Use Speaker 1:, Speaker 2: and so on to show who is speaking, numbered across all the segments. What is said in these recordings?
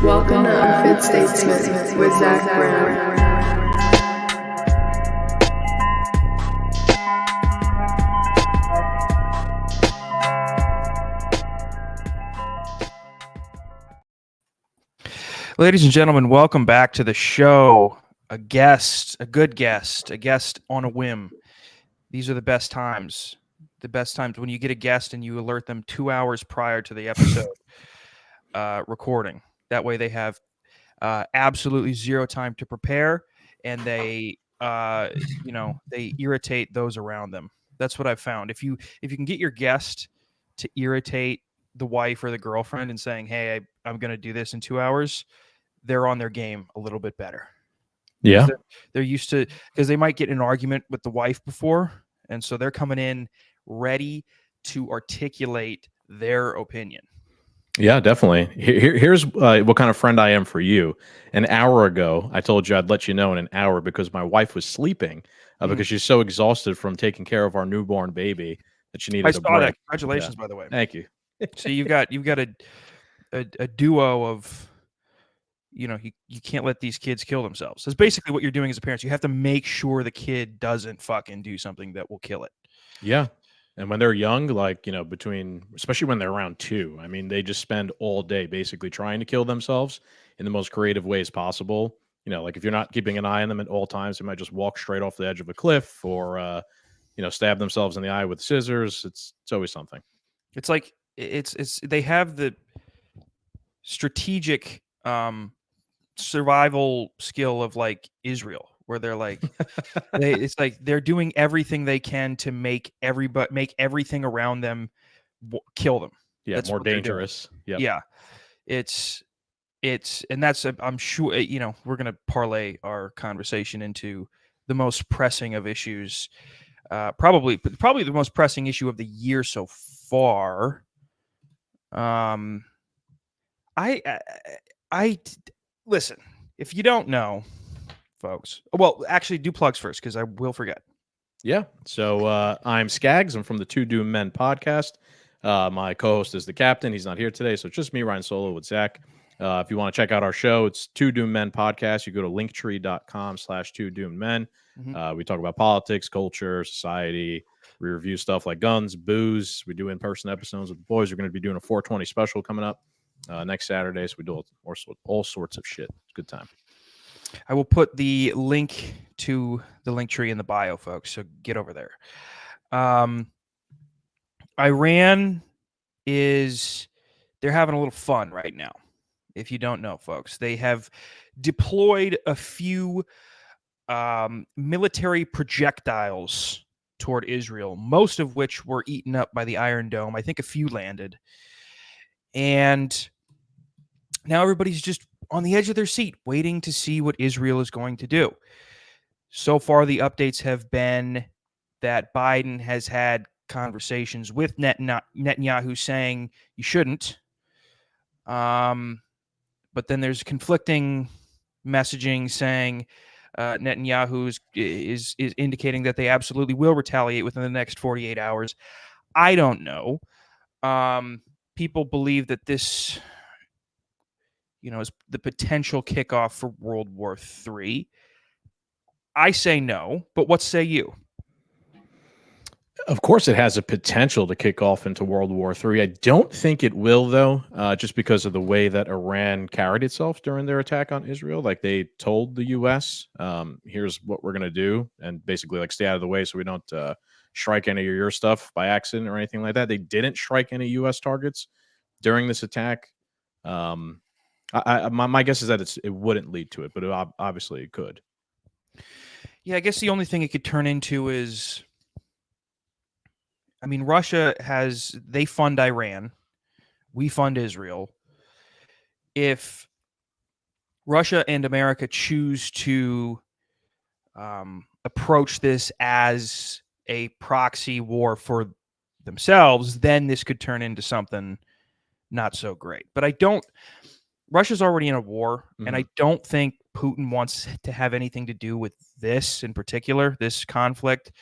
Speaker 1: Welcome to Unfit Statesman with Zach Brown.
Speaker 2: Ladies and gentlemen, welcome back to the show. A guest on a whim. These are the best times. The best times when you get a guest and you alert them 2 hours prior to the episode recording. That way they have absolutely zero time to prepare, and they they irritate those around them. That's what I've found. If you can get your guest to irritate the wife or the girlfriend and saying, "Hey, I'm going to do this in 2 hours," they're on their game a little bit better.
Speaker 3: Yeah.
Speaker 2: They're used to, because they might get in an argument with the wife before, and so they're coming in ready to articulate their opinion.
Speaker 3: Yeah, definitely. Here's what kind of friend I am for you. An hour ago, I told you I'd let you know in an hour because my wife was sleeping because she's so exhausted from taking care of our newborn baby that she needed a break.
Speaker 2: That. Congratulations, by the way.
Speaker 3: Thank you.
Speaker 2: So you've got a duo of, you can't let these kids kill themselves. That's basically what you're doing as a parent. You have to make sure the kid doesn't fucking do something that will kill it.
Speaker 3: Yeah. And when they're young, like, especially when they're around 2, I mean, they just spend all day basically trying to kill themselves in the most creative ways possible. Like if you're not keeping an eye on them at all times, they might just walk straight off the edge of a cliff or, stab themselves in the eye with scissors. It's always something.
Speaker 2: It's like, they have the strategic survival skill of like Israel, where they're like, it's like they're doing everything they can to make everything around them kill them.
Speaker 3: Yeah,
Speaker 2: that's
Speaker 3: more dangerous.
Speaker 2: Yep. Yeah, it's and that's I'm sure we're gonna parlay our conversation into the most pressing of issues, probably the most pressing issue of the year so far. I listen, if you don't know, folks. Well, actually, do plugs first because I will forget.
Speaker 3: Yeah. So I'm Scagz. I'm from the Two Doomed Men podcast. My co-host is the captain. He's not here today, so it's just me, Ryan Solo, with Zach. If you want to check out our show, it's Two Doomed Men podcast. You go to linktree.com/Two Doomed Men. We talk about politics, culture, society. We review stuff like guns, booze. We do in-person episodes with the boys. We're going to be doing a 420 special coming up next Saturday. So we do all sorts of shit. It's a good time.
Speaker 2: I will put the link to the link tree in the bio, folks. So get over there. Iran they're having a little fun right now. If you don't know, folks, they have deployed a few military projectiles toward Israel, most of which were eaten up by the Iron Dome. I think a few landed. And now everybody's just on the edge of their seat, waiting to see what Israel is going to do. So far, the updates have been that Biden has had conversations with Netanyahu saying you shouldn't. But then there's conflicting messaging saying Netanyahu is indicating that they absolutely will retaliate within the next 48 hours. I don't know. People believe that this is the potential kickoff for World War III. I say no, but what say you?
Speaker 3: Of course, it has a potential to kick off into World War III. I don't think it will, though, just because of the way that Iran carried itself during their attack on Israel. Like, they told the U.S., here's what we're going to do, and basically, like, stay out of the way so we don't strike any of your stuff by accident or anything like that. They didn't strike any U.S. targets during this attack. My guess is that it wouldn't lead to it, but obviously it could.
Speaker 2: Yeah, I guess the only thing it could turn into is, Russia they fund Iran. We fund Israel. If Russia and America choose to approach this as a proxy war for themselves, then this could turn into something not so great. But Russia's already in a war, and I don't think Putin wants to have anything to do with this in particular, this conflict.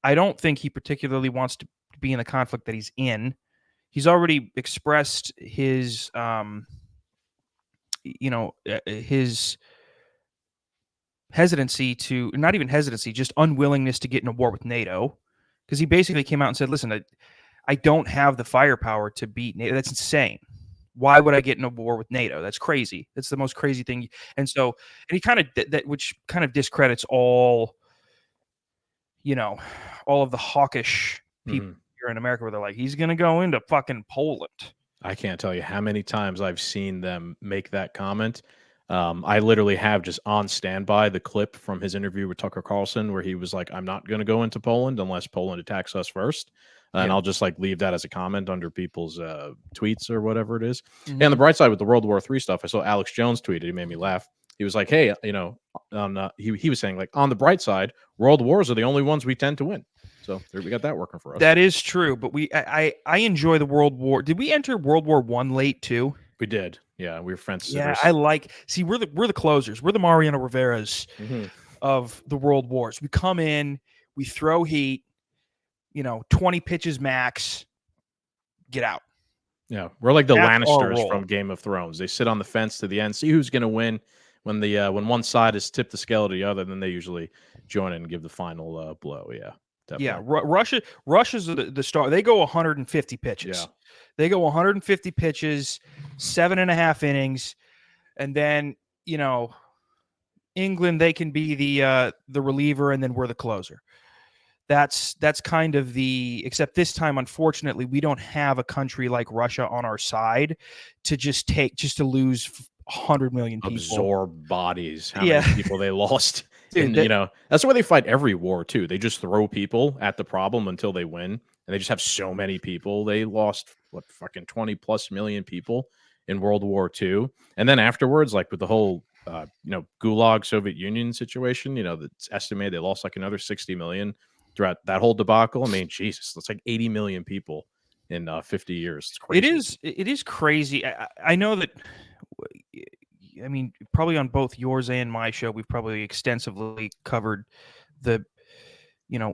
Speaker 2: I don't think he particularly wants to be in the conflict that he's in. He's already expressed his his hesitancy to not even hesitancy, just unwillingness to get in a war with NATO, because he basically came out and said, "Listen, I don't have the firepower to beat NATO. That's insane. Why would I get in a war with NATO? That's crazy. That's the most crazy thing." And he kind of that, which kind of discredits all of the hawkish people here in America, where they're like, he's going to go into fucking Poland.
Speaker 3: I can't tell you how many times I've seen them make that comment. I literally have just on standby the clip from his interview with Tucker Carlson where he was like, I'm not going to go into Poland unless Poland attacks us first. And I'll just like leave that as a comment under people's tweets or whatever it is. And on the bright side with the World War III stuff, I saw Alex Jones tweeted. He made me laugh. He was like, hey, he was saying, like, on the bright side, world wars are the only ones we tend to win. So there we got that working for us.
Speaker 2: That is true, but I enjoy the World War. Did we enter World War I late too?
Speaker 3: We did. Yeah, we were fence
Speaker 2: Yeah,
Speaker 3: sitters.
Speaker 2: we're the closers. We're the Mariano Rivera's of the World Wars. We come in, we throw heat, 20 pitches max, get out.
Speaker 3: Yeah, we're like the
Speaker 2: That's our
Speaker 3: Lannisters
Speaker 2: role.
Speaker 3: from Game of Thrones. They sit on the fence to the end, see who's going to win. When when one side has tipped the scale to the other, then they usually join in and give the final blow. Yeah, definitely.
Speaker 2: Yeah. Russia's the star. They go 150 pitches.
Speaker 3: Yeah.
Speaker 2: They go 150 pitches, 7.5 innings, and then England, they can be the reliever, and then we're the closer. That's kind of except this time, unfortunately, we don't have a country like Russia on our side to just to lose 100 million people.
Speaker 3: Absorb bodies. How
Speaker 2: Yeah.
Speaker 3: many people they lost.
Speaker 2: Dude,
Speaker 3: And, that's why they fight every war, too. They just throw people at the problem until they win. And they just have so many people. They lost, fucking 20 plus million people in World War II. And then afterwards, like with the whole, Gulag Soviet Union situation, that's estimated they lost like another 60 million throughout that whole debacle. I mean, Jesus, that's like 80 million people in 50 years. It's crazy.
Speaker 2: It is crazy. I know that. I mean, probably on both yours and my show, we've probably extensively covered the,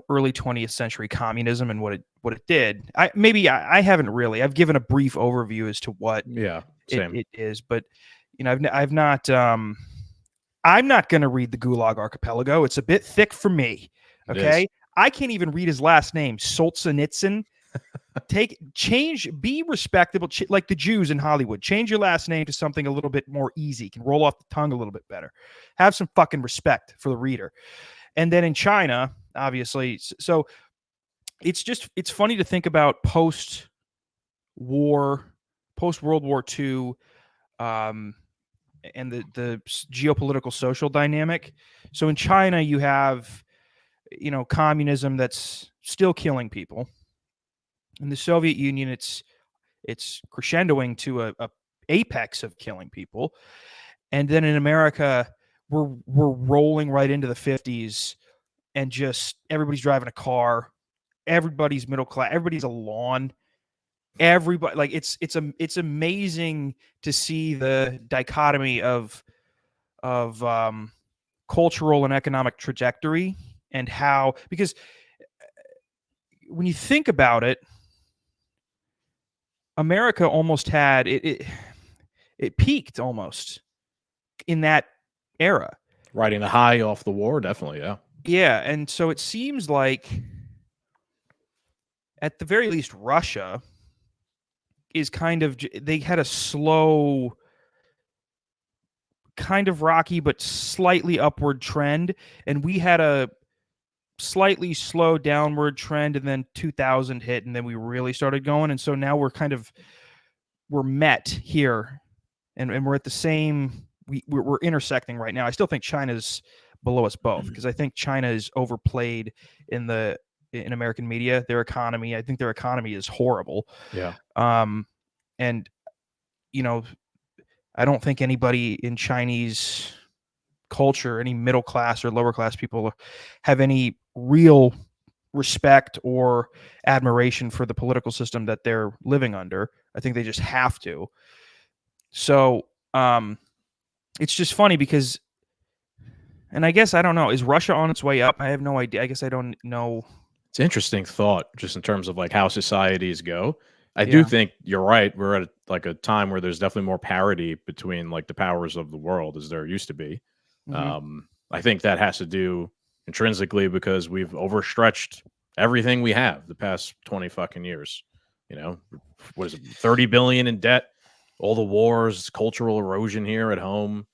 Speaker 2: early 20th century communism and what it did. I haven't really. I've given a brief overview as to what it is, but I've not. I'm not going to read the Gulag Archipelago. It's a bit thick for me. Okay, I can't even read his last name, Solzhenitsyn. Be respectable, like the Jews in Hollywood. Change your last name to something a little bit more easy, can roll off the tongue a little bit better. Have some fucking respect for the reader. And then in China, obviously, so it's funny to think about post World War II, and the geopolitical social dynamic. So in China, you have communism that's still killing people. In the Soviet Union, it's crescendoing to a apex of killing people, and then in America, we're rolling right into the 50s, and just everybody's driving a car, everybody's middle class, everybody's a lawn, everybody like it's amazing to see the dichotomy of cultural and economic trajectory, and how, because when you think about it, America almost had it peaked almost in that era.
Speaker 3: Riding the high off the war, definitely, yeah.
Speaker 2: Yeah, and so it seems like, at the very least, Russia is they had a slow, kind of rocky, but slightly upward trend, and we had a slightly slow downward trend, and then 2000 hit, and then we really started going, and so now we're met here, and we're at the same, we're intersecting right now. I still think China's below us both, because I think China is overplayed in American media. Their economy, I think their economy is horrible.
Speaker 3: Yeah.
Speaker 2: And I don't think anybody in Chinese culture, any middle class or lower class people, have any real respect or admiration for the political system that they're living under. I think they just have to. So it's just funny because, and I guess, I don't know, is Russia on its way up? I have no idea. I guess I don't know.
Speaker 3: It's an interesting thought, just in terms of like how societies go. I do think you're right. We're at a time where there's definitely more parity between like the powers of the world as there used to be. I think that has to do intrinsically because we've overstretched everything we have the past 20 fucking years. You know, what is it, 30 billion in debt, all the wars, cultural erosion here at home.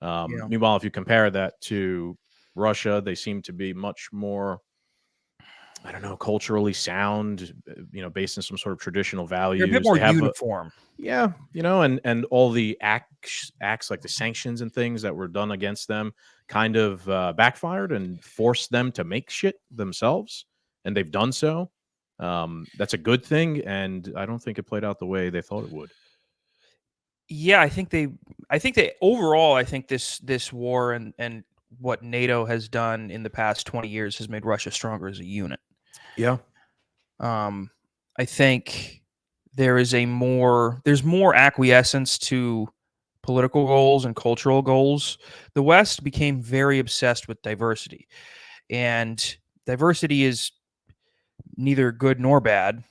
Speaker 3: Meanwhile, if you compare that to Russia, they seem to be much more, I don't know, culturally sound, based on some sort of traditional
Speaker 2: They're a bit
Speaker 3: values.
Speaker 2: more
Speaker 3: They have
Speaker 2: uniform.
Speaker 3: and all the acts like the sanctions and things that were done against them kind of backfired and forced them to make shit themselves, and they've done so. That's a good thing, and I don't think it played out the way they thought it would.
Speaker 2: Yeah, I think they overall, I think this war and what NATO has done in the past 20 years has made Russia stronger as a unit.
Speaker 3: Yeah.
Speaker 2: I think there's more acquiescence to political goals and cultural goals. The West became very obsessed with diversity, and diversity is neither good nor bad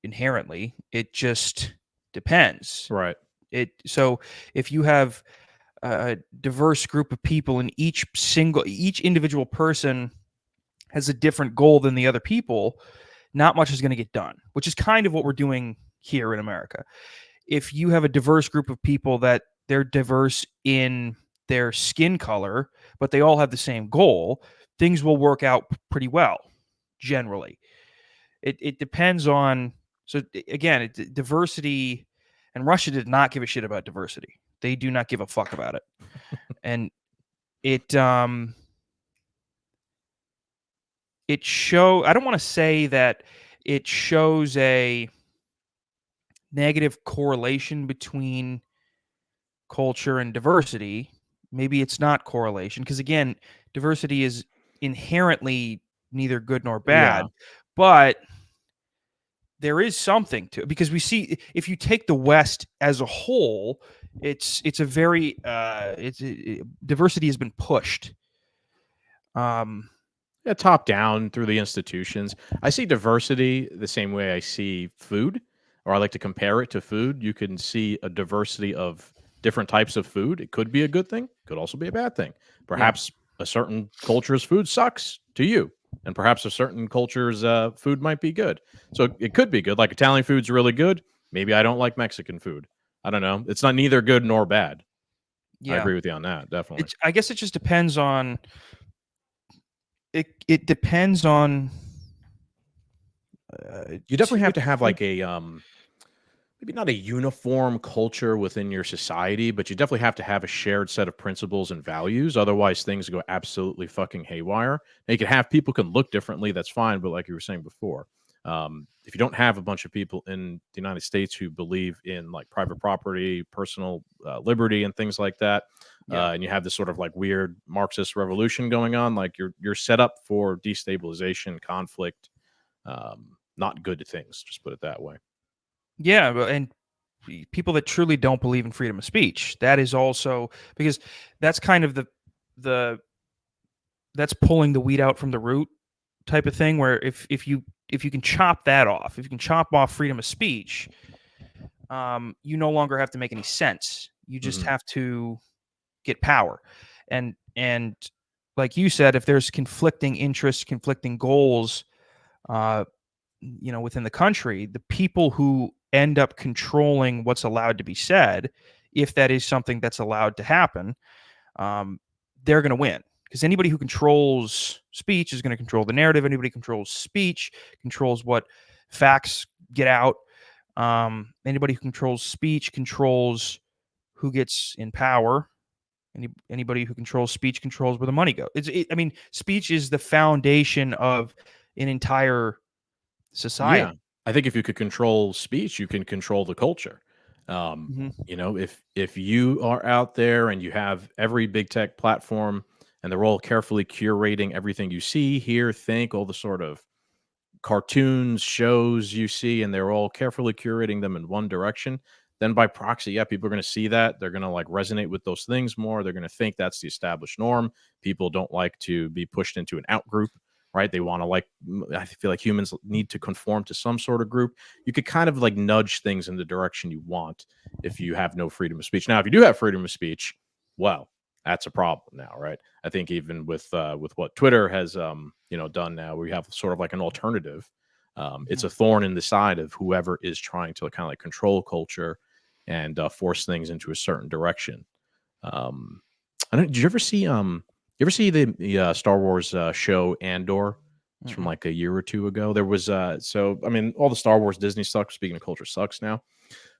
Speaker 2: inherently. It just depends.
Speaker 3: Right.
Speaker 2: So if you have a diverse group of people and each individual person has a different goal than the other people, not much is going to get done, which is kind of what we're doing here in America. If you have a diverse group of people that they're diverse in their skin color, but they all have the same goal, things will work out pretty well, generally. It depends on, so again, diversity, and Russia did not give a shit about diversity. They do not give a fuck about it. And it I don't want to say that it shows a negative correlation between culture and diversity. Maybe it's not correlation because, again, diversity is inherently neither good nor bad, but there is something to it because we see, if you take the West as a whole, it's a very diversity has been pushed.
Speaker 3: Top down through the institutions. I see diversity the same way I see food, or I like to compare it to food. You can see a diversity of different types of food. It could be a good thing, could also be a bad thing. Perhaps a certain culture's food sucks to you, and perhaps a certain culture's food might be good. So it could be good. Like Italian food's really good. Maybe I don't like Mexican food. I don't know. It's not neither good nor bad. I agree with you on that, definitely.
Speaker 2: I guess it just depends on. It depends on.
Speaker 3: You definitely have to have like a maybe not a uniform culture within your society, but you definitely have to have a shared set of principles and values. Otherwise, things go absolutely fucking haywire. Now, you can have people can look differently. That's fine. But like you were saying before, if you don't have a bunch of people in the United States who believe in like private property, personal liberty, and things like that, and you have this sort of like weird Marxist revolution going on, like you're set up for destabilization, conflict, not good things. Just put it that way.
Speaker 2: Yeah, and people that truly don't believe in freedom of speech, that is also because that's kind of the that's pulling the weed out from the root type of thing. Where if you can chop that off, if you can chop off freedom of speech, you no longer have to make any sense. You just have to get power, and like you said, if there's conflicting interests, conflicting goals, within the country, the people who end up controlling what's allowed to be said, if that is something that's allowed to happen, they're going to win. Because anybody who controls speech is going to control the narrative. Anybody who controls speech controls what facts get out. Anybody who controls speech controls who gets in power. Anybody who controls speech controls where the money goes. Speech is the foundation of an entire society.
Speaker 3: Yeah, I think if you could control speech, you can control the culture. If you are out there and you have every big tech platform and they're all carefully curating everything you see, hear, think, all the sort of cartoons, shows you see, and they're all carefully curating them in one direction, then by proxy, people are going to see that. They're going to like resonate with those things more. They're going to think that's the established norm. People don't like to be pushed into an out group, right? They want to I feel like humans need to conform to some sort of group. You could kind of like nudge things in the direction you want if you have no freedom of speech. Now, if you do have freedom of speech, well, that's a problem now, right? I think even with what Twitter has done now, we have sort of like an alternative. It's a thorn in the side of whoever is trying to kind of like control culture and force things into a certain direction. I don't. Did you ever see the Star Wars show Andor? It's from like a year or two ago. There was so I mean all the Star Wars Disney stuff. Speaking of culture, sucks now.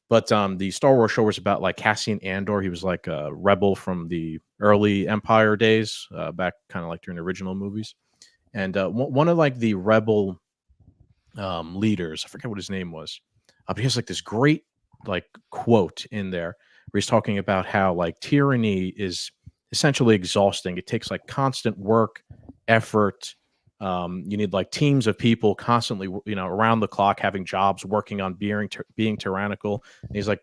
Speaker 3: But the Star Wars show was about like Cassian Andor. He was like a rebel from the early Empire days, back kind of like during the original movies. And one of like the rebel leaders, I forget what his name was, but he has like this great like quote in there where he's talking about how like tyranny is essentially exhausting. It takes like constant work, effort. You need like teams of people constantly, around the clock, having jobs, working on being tyrannical. And he's like,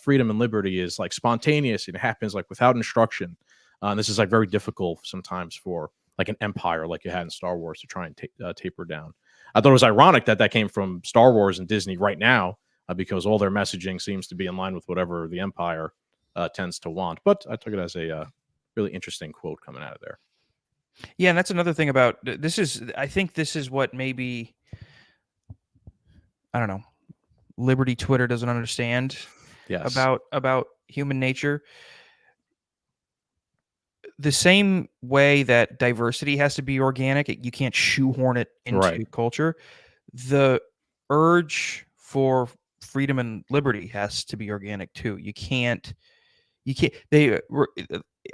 Speaker 3: freedom and liberty is like spontaneous. It happens like without instruction. And this is like very difficult sometimes for like an empire like you had in Star Wars to try and taper down. I thought it was ironic that came from Star Wars and Disney right now, because all their messaging seems to be in line with whatever the empire tends to want. But I took it as a really interesting quote coming out of there.
Speaker 2: Yeah, and that's another thing about this I think this is what maybe, I don't know, Liberty Twitter doesn't understand about human nature. The same way that diversity has to be organic, you can't shoehorn it into culture. The urge for freedom and liberty has to be organic too. You can't.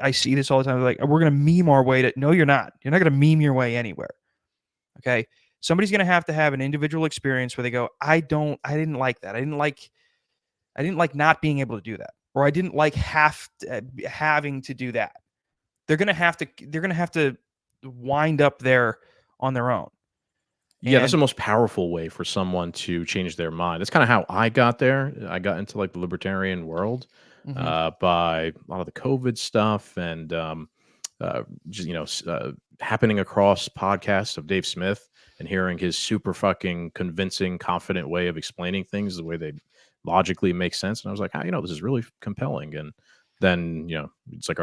Speaker 2: I see this all the time. They're like, we're going to meme our way to. No, you're not. You're not going to meme your way anywhere. Okay, somebody's going to have an individual experience where they go, I didn't like that. I didn't like not being able to do that, or I didn't like having to do that. They're going to have to wind up there on their own.
Speaker 3: Yeah, that's the most powerful way for someone to change their mind. That's kind of how I got there. I got into like the libertarian world by a lot of the COVID stuff and happening across podcasts of Dave Smith and hearing his super fucking convincing, confident way of explaining things the way they logically make sense. And I was like, this is really compelling. And then, it's like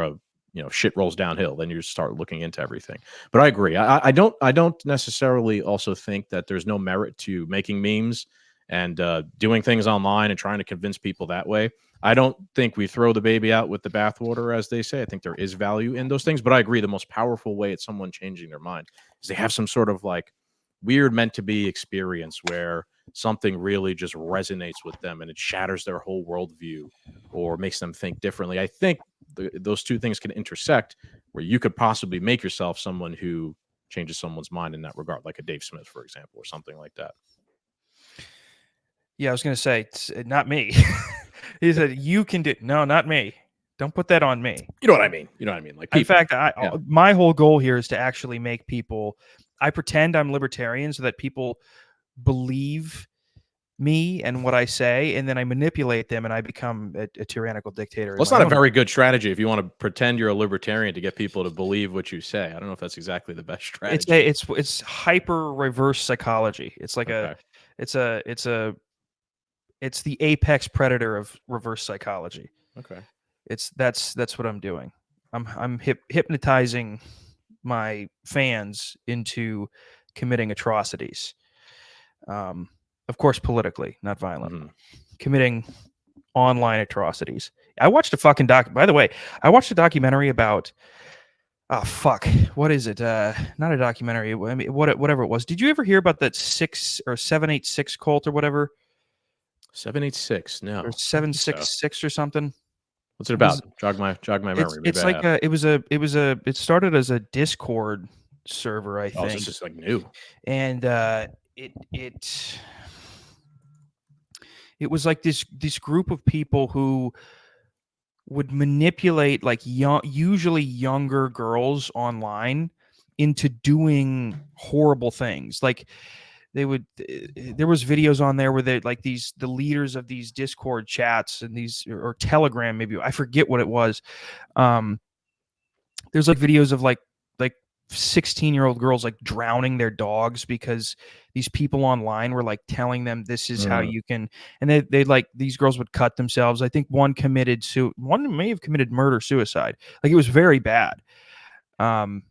Speaker 3: shit rolls downhill. Then you start looking into everything. But I agree. I don't necessarily also think that there's no merit to making memes and doing things online and trying to convince people that way. I don't think we throw the baby out with the bathwater, as they say. I think there is value in those things. But I agree. The most powerful way at someone changing their mind is they have some sort of like weird meant to be experience where something really just resonates with them and it shatters their whole worldview or makes them think differently. I think those two things can intersect where you could possibly make yourself someone who changes someone's mind in that regard, like a Dave Smith, for example, or something like that.
Speaker 2: Yeah, I was going to say, not me. He said, you can do. No, not me. Don't put that on me.
Speaker 3: You know what I mean? Like, people.
Speaker 2: In fact, my whole goal here is to actually make people. I pretend I'm libertarian so that people believe me and what I say, and then I manipulate them, and I become a tyrannical dictator.
Speaker 3: Well, it's not a very good strategy if you want to pretend you're a libertarian to get people to believe what you say. I don't know if that's exactly the best strategy.
Speaker 2: It's hyper reverse psychology. It's like it's the apex predator of reverse psychology.
Speaker 3: Okay.
Speaker 2: That's what I'm doing. I'm hypnotizing my fans into committing atrocities. Of course, politically, not violent. Committing online atrocities. I watched a fucking by the way, I watched a documentary about what is it? Not a documentary. I mean, whatever it was. Did you ever hear about that 6 or 786 cult or whatever?
Speaker 3: 786, no.
Speaker 2: Or 766 or something.
Speaker 3: What's it about? Jog my memory.
Speaker 2: It's like it started as a Discord server, I think.
Speaker 3: Oh, it's just like new.
Speaker 2: And it was like this group of people who would manipulate like usually younger girls online into doing horrible things. Like there was videos on there where they like the leaders of these Discord chats and or Telegram, maybe I forget what it was. There's like videos of like 16-year-old girls like drowning their dogs because these people online were like telling them this is how you can, and they like these girls would cut themselves. I think one may have committed murder suicide. Like it was very bad. Where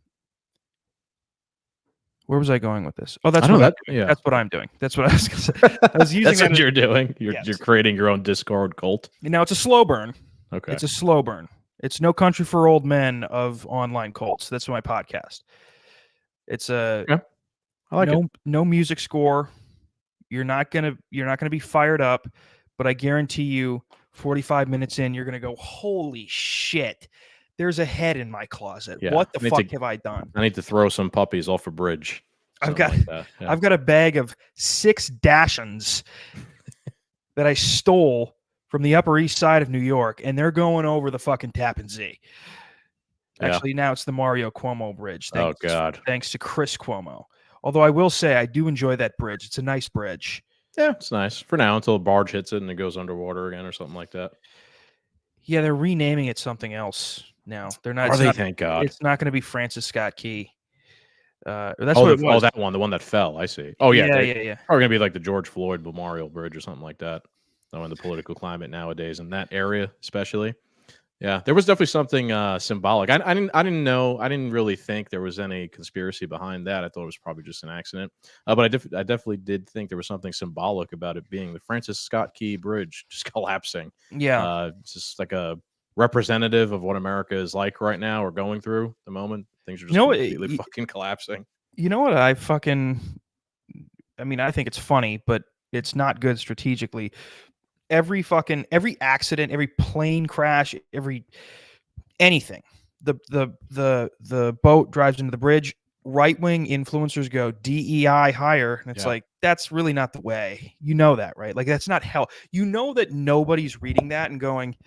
Speaker 2: was I going with this? Oh, that's
Speaker 3: I know
Speaker 2: what I'm
Speaker 3: that.
Speaker 2: doing.
Speaker 3: Yeah,
Speaker 2: That's what I'm doing. That's what I was going to say. I was using
Speaker 3: that's
Speaker 2: that
Speaker 3: what you're doing. You're
Speaker 2: Yes.
Speaker 3: creating your own Discord cult.
Speaker 2: Now it's a slow burn.
Speaker 3: Okay.
Speaker 2: It's a slow burn. It's No Country for Old Men of online cults. That's my podcast. It's a
Speaker 3: Yeah, I like it.
Speaker 2: no music score. You're not gonna be fired up, but I guarantee you, 45 minutes in, you're gonna go, holy shit! There's a head in my closet.
Speaker 3: Yeah.
Speaker 2: What the fuck have I done?
Speaker 3: I need to throw some puppies off a bridge.
Speaker 2: I've got
Speaker 3: Like that. Yeah.
Speaker 2: I've got a bag of 6 Dachshunds that I stole from the Upper East Side of New York, and they're going over the fucking Tappan Zee. Actually, now it's the Mario Cuomo Bridge.
Speaker 3: Oh God.
Speaker 2: Thanks to Chris Cuomo. Although I will say I do enjoy that bridge. It's a nice bridge.
Speaker 3: Yeah, it's nice for now until a barge hits it and it goes underwater again or something like that.
Speaker 2: Yeah, they're renaming it something else now. They're not.
Speaker 3: Thank God.
Speaker 2: It's not going to be Francis Scott Key. That's
Speaker 3: what
Speaker 2: it was.
Speaker 3: That one, the one that fell. I see. Oh yeah,
Speaker 2: yeah.
Speaker 3: Probably gonna be like the George Floyd Memorial Bridge or something like that. In the political climate nowadays in that area, especially. Yeah, there was definitely something symbolic. I didn't know. I didn't really think there was any conspiracy behind that. I thought it was probably just an accident. But I definitely did think there was something symbolic about it being the Francis Scott Key Bridge just collapsing.
Speaker 2: Yeah,
Speaker 3: just like a representative of what America is like right now or going through at the moment. Things are just completely fucking collapsing.
Speaker 2: You know what? I think it's funny, but it's not good strategically. Every accident, every plane crash, anything. The boat drives into the bridge. Right-wing influencers go DEI higher, and it's like that's really not the way. You know that, right? Like that's not hell. You know that nobody's reading that and going,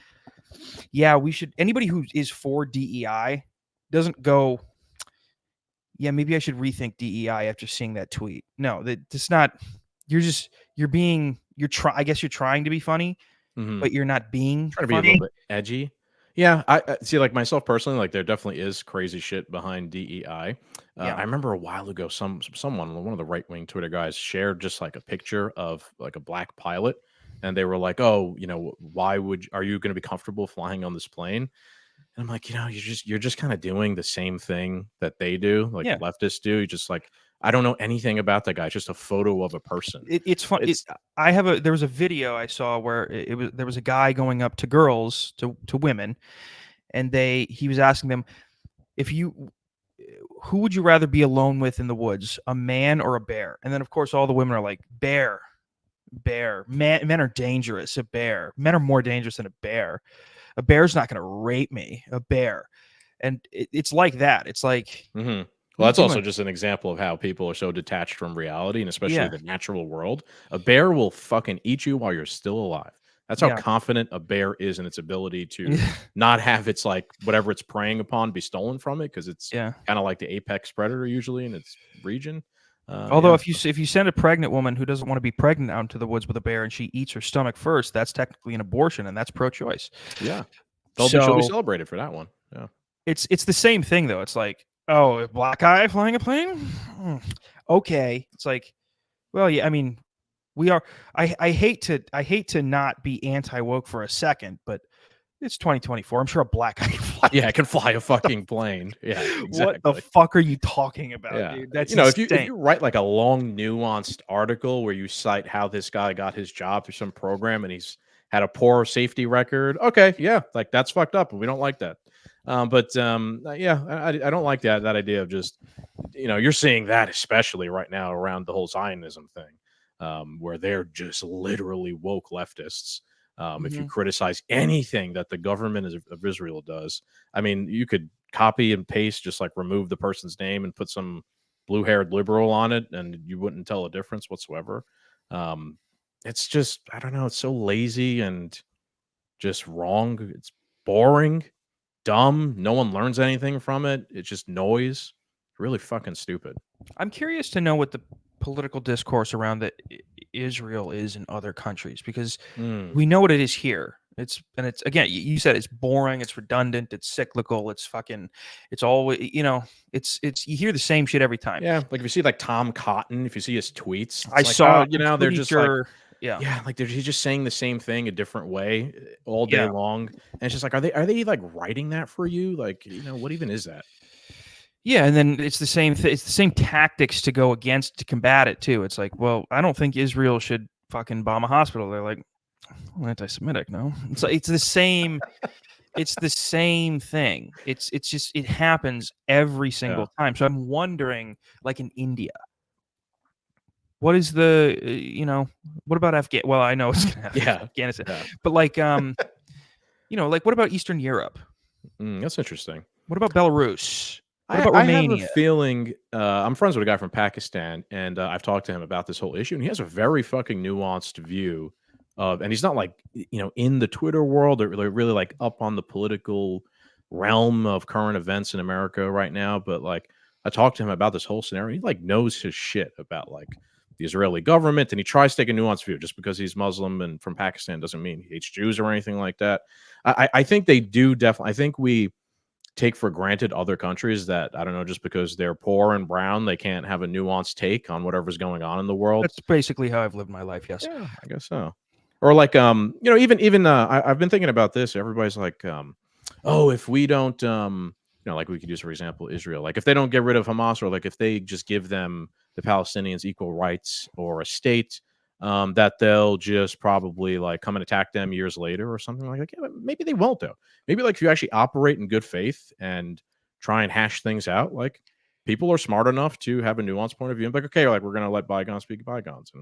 Speaker 2: yeah, we should. Anybody who is for DEI doesn't go, yeah, maybe I should rethink DEI after seeing that tweet. No, that's not. You're I guess you're trying to be funny, but you're not being
Speaker 3: trying to
Speaker 2: funny.
Speaker 3: be a little bit edgy. Yeah, I see. Like myself personally, like there definitely is crazy shit behind DEI. I remember a while ago, someone, one of the right wing Twitter guys, shared just like a picture of like a black pilot, and they were like, "Oh, why are you going to be comfortable flying on this plane?" And I'm like, you're just kind of doing the same thing that they do, like leftists do. You just like. I don't know anything about that guy. It's just a photo of a person.
Speaker 2: It's fun. There was a video I saw where there was a guy going up to girls, to women, and he was asking them, who would you rather be alone with in the woods, a man or a bear? And then of course all the women are like, bear. Men are dangerous. A bear. Men are more dangerous than a bear. A bear's not going to rape me. A bear. And it's like that. It's like.
Speaker 3: Mm-hmm. Well, that's also just an example of how people are so detached from reality and especially the natural world. A bear will fucking eat you while you're still alive. That's how confident a bear is in its ability to not have its like whatever it's preying upon be stolen from it because it's kind of like the apex predator usually in its region.
Speaker 2: Although if you send a pregnant woman who doesn't want to be pregnant out into the woods with a bear and she eats her stomach first, that's technically an abortion and that's pro-choice.
Speaker 3: Yeah, she'll be celebrated for that one. Yeah,
Speaker 2: it's the same thing though. It's like. Oh, a black guy flying a plane? Okay. It's like, well, yeah, I mean, we are I hate to not be anti-woke for a second, but it's 2024. I'm sure a black guy can fly.
Speaker 3: Yeah, I can fly a fucking plane. Yeah, exactly.
Speaker 2: What the fuck are you talking about, dude? That's
Speaker 3: if you write like a long, nuanced article where you cite how this guy got his job through some program and he's had a poor safety record, okay, yeah, like that's fucked up and we don't like that. I don't like that idea of just, you're seeing that especially right now around the whole Zionism thing, where they're just literally woke leftists. If you criticize anything that the government of Israel does, I mean, you could copy and paste, just like remove the person's name and put some blue-haired liberal on it, and you wouldn't tell a difference whatsoever. It's just, I don't know, it's so lazy and just wrong. It's boring. Dumb. No one learns anything from it. It's just noise. Really fucking stupid.
Speaker 2: I'm curious to know what the political discourse around Israel is in other countries because we know what it is here. It's again, you said it's boring, it's redundant, it's cyclical, it's always, it's you hear the same shit every time.
Speaker 3: Yeah, like if you see like Tom Cotton, if you see his tweets,
Speaker 2: I
Speaker 3: it's like, oh,
Speaker 2: saw, I'm
Speaker 3: they're
Speaker 2: pretty
Speaker 3: just like,
Speaker 2: sure, yeah,
Speaker 3: yeah, like he's just saying the same thing a different way all day
Speaker 2: yeah,
Speaker 3: long, and it's just like, are they like writing that for you? Like, what even is that?
Speaker 2: yeah, and then it's the same it's the same tactics to combat it too. It's like, well, I don't think Israel should fucking bomb a hospital. They're like, well, anti-Semitic, no? It's the same. It's the same thing. It's just it happens every
Speaker 3: Yeah,
Speaker 2: single time. So I'm wondering, like in India, what is the what about Afghan? Well, I know it's gonna happen in
Speaker 3: yeah,
Speaker 2: Afghanistan,
Speaker 3: yeah.
Speaker 2: but like like what about Eastern Europe?
Speaker 3: That's interesting.
Speaker 2: What about Belarus? What
Speaker 3: I,
Speaker 2: about
Speaker 3: I have a
Speaker 2: Romania?
Speaker 3: feeling I'm friends with a guy from Pakistan, and I've talked to him about this whole issue, and he has a very fucking nuanced view of, and he's not like in the Twitter world or really like up on the political realm of current events in America right now, but like I talked to him about this whole scenario. He like knows his shit about like the Israeli government, and he tries to take a nuanced view. Just because he's Muslim and from Pakistan doesn't mean he hates Jews or anything like that. I think they do definitely. I think we take for granted other countries that, I don't know, just because they're poor and brown, they can't have a nuanced take on whatever's going on in the world.
Speaker 2: That's basically how I've lived my life. Yes.
Speaker 3: Yeah, I guess so. Or like, even I've been thinking about this. Everybody's like, oh, if we don't, like we could use for example Israel, like if they don't get rid of Hamas, or like if they just give them the Palestinians equal rights or a state, that they'll just probably like come and attack them years later or something like that. Yeah, but maybe they won't though. Maybe like if you actually operate in good faith and try and hash things out, like people are smart enough to have a nuanced point of view and be like, okay, like we're gonna let bygones be bygones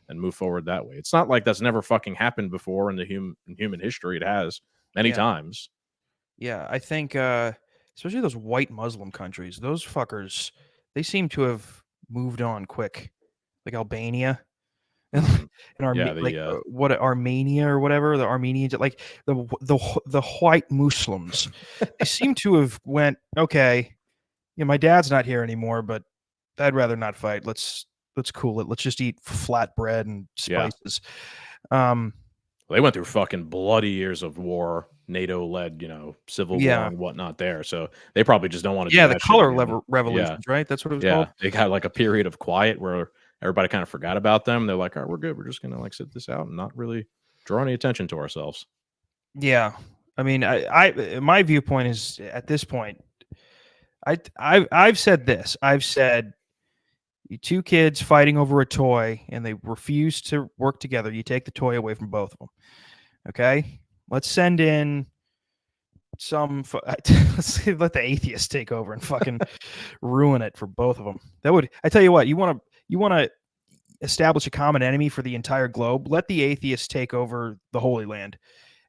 Speaker 3: and move forward that way. It's not like that's never fucking happened before in the human history. It has many
Speaker 2: Yeah.
Speaker 3: times.
Speaker 2: Yeah. I think especially those white Muslim countries, those fuckers, they seem to have moved on quick. Like Albania. And
Speaker 3: Mhm. Yeah,
Speaker 2: like what Armenia or whatever, the Armenians, like the white Muslims, they seem to have went, okay, yeah, my dad's not here anymore, but I'd rather not fight. Let's cool it. Let's just eat flat bread and
Speaker 3: Yeah.
Speaker 2: spices. Um,
Speaker 3: They went through fucking bloody years of war, NATO led, civil war
Speaker 2: yeah,
Speaker 3: and whatnot there. So they probably just don't want to do
Speaker 2: yeah, the
Speaker 3: that shit
Speaker 2: color
Speaker 3: again. Yeah.
Speaker 2: revolutions, right? That's what it was called.
Speaker 3: Yeah. They got like a period of quiet where everybody kind of forgot about them. They're like, all right, we're good. We're just gonna like sit this out and not really draw any attention to ourselves.
Speaker 2: Yeah, I mean, my viewpoint is at this point, I've said this. I've said two kids fighting over a toy and they refuse to work together. You take the toy away from both of them. Okay, let's send in let's let the atheists take over and fucking ruin it for both of them. That would, I tell you what, you want to establish a common enemy for the entire globe. Let the atheists take over the Holy Land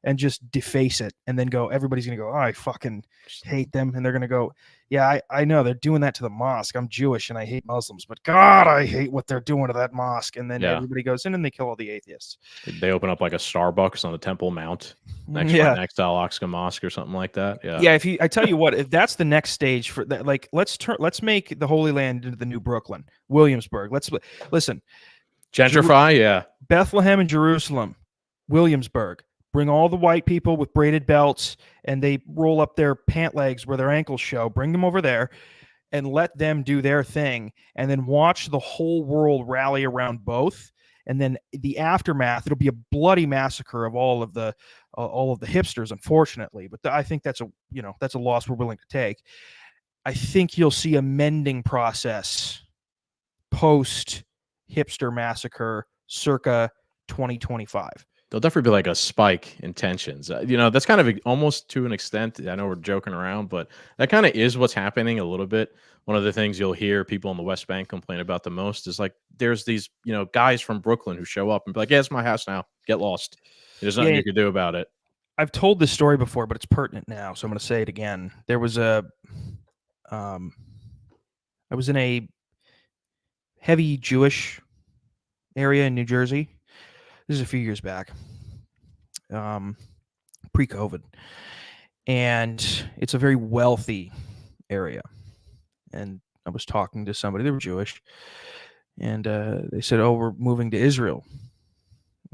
Speaker 2: and just deface it, and then go, everybody's gonna go, oh, I fucking hate them, and they're gonna go, yeah, I know they're doing that to the mosque. I'm Jewish and I hate Muslims, but God, I hate what they're doing to that mosque. And then
Speaker 3: Yeah.
Speaker 2: everybody goes in and they kill all the atheists.
Speaker 3: They open up like a Starbucks on the Temple Mount next
Speaker 2: Yeah,
Speaker 3: next to Al-Aqsa Mosque or something like that. Yeah.
Speaker 2: yeah. I tell you what, if that's the next stage for that, like let's make the Holy Land into the new Brooklyn, Williamsburg. Let's listen,
Speaker 3: Gentrify, yeah.
Speaker 2: Bethlehem and Jerusalem, Williamsburg. Bring all the white people with braided belts and they roll up their pant legs where their ankles show. Bring them over there and let them do their thing. And then watch the whole world rally around both. And then the aftermath, it'll be a bloody massacre of all of the hipsters, unfortunately. But I think that's a loss we're willing to take. I think you'll see a mending process post hipster massacre circa 2025.
Speaker 3: There'll definitely be like a spike in tensions. That's kind of almost to an extent. I know we're joking around, but that kind of is what's happening a little bit. One of the things you'll hear people in the West Bank complain about the most is like there's these, guys from Brooklyn who show up and be like, yeah, it's my house now. Get lost. There's nothing you can do about it.
Speaker 2: I've told this story before, but it's pertinent now, so I'm going to say it again. There was I was in a heavy Jewish area in New Jersey. This is a few years back, pre-COVID, and it's a very wealthy area. And I was talking to somebody, they were Jewish, and they said, oh, we're moving to Israel.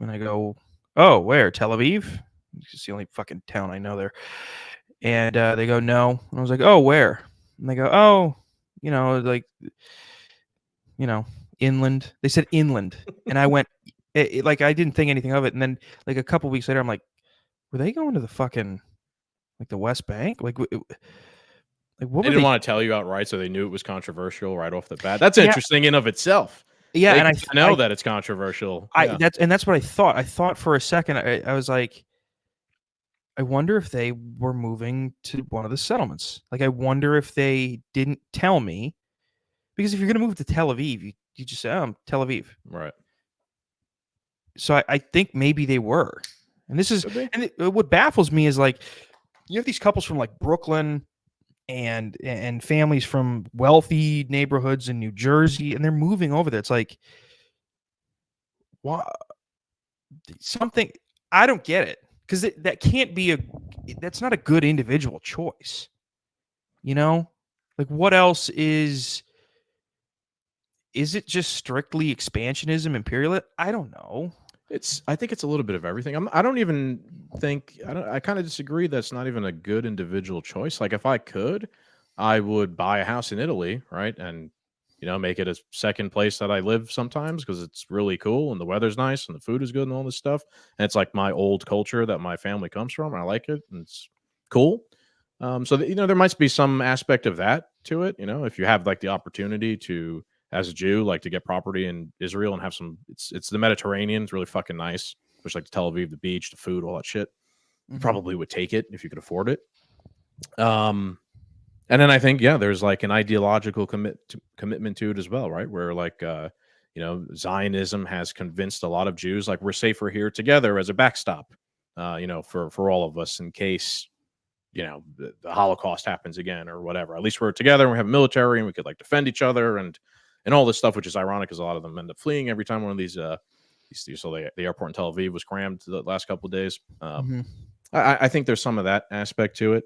Speaker 2: And I go, oh, where? Tel Aviv? It's the only fucking town I know there. And they go, no. And I was like, oh, where? And they go, oh, like, inland. They said inland. And I went, like, I didn't think anything of it. And then, like, a couple weeks later, I'm like, were they going to the fucking, like, the West Bank? Like, what
Speaker 3: They
Speaker 2: were
Speaker 3: didn't
Speaker 2: they?
Speaker 3: want to tell you outright, so they knew it was controversial right off the bat. That's
Speaker 2: Yeah.
Speaker 3: interesting in of itself.
Speaker 2: Yeah,
Speaker 3: They
Speaker 2: and
Speaker 3: know that it's controversial.
Speaker 2: That's what I thought. I thought for a second, I was like, I wonder if they were moving to one of the settlements. Like, I wonder if they didn't tell me, because if you're going to move to Tel Aviv, you just say, oh, I'm Tel Aviv.
Speaker 3: Right.
Speaker 2: So I think maybe they were. And this is,
Speaker 3: Could be.
Speaker 2: and what baffles me is, like, you have these couples from, like, Brooklyn and families from wealthy neighborhoods in New Jersey, and they're moving over there. It's like, why? Something, I don't get it, because that can't be that's not a good individual choice. Like, what else is it just strictly expansionism, imperialism? I don't know.
Speaker 3: I think it's a little bit of everything. I don't even think I kind of disagree. That's not even a good individual choice. Like, if I could, I would buy a house in Italy, right, and make it a second place that I live sometimes, because it's really cool and the weather's nice and the food is good and all this stuff. And it's like my old culture that my family comes from, and I like it, and it's cool. So there might be some aspect of that to it. If you have, like, the opportunity to, as a Jew, like, to get property in Israel and have some, it's the Mediterranean. It's really fucking nice. Which, like, the Tel Aviv, the beach, the food, all that shit. You probably would take it if you could afford it. And then I think, there's, like, an ideological commitment to it as well, right? Where, like, Zionism has convinced a lot of Jews, like, we're safer here together as a backstop, for all of us in case, the Holocaust happens again or whatever. At least we're together and we have a military and we could, like, defend each other and all this stuff, which is ironic because a lot of them end up fleeing every time one of these so the airport in Tel Aviv was crammed the last couple of days. I think there's some of that aspect to it.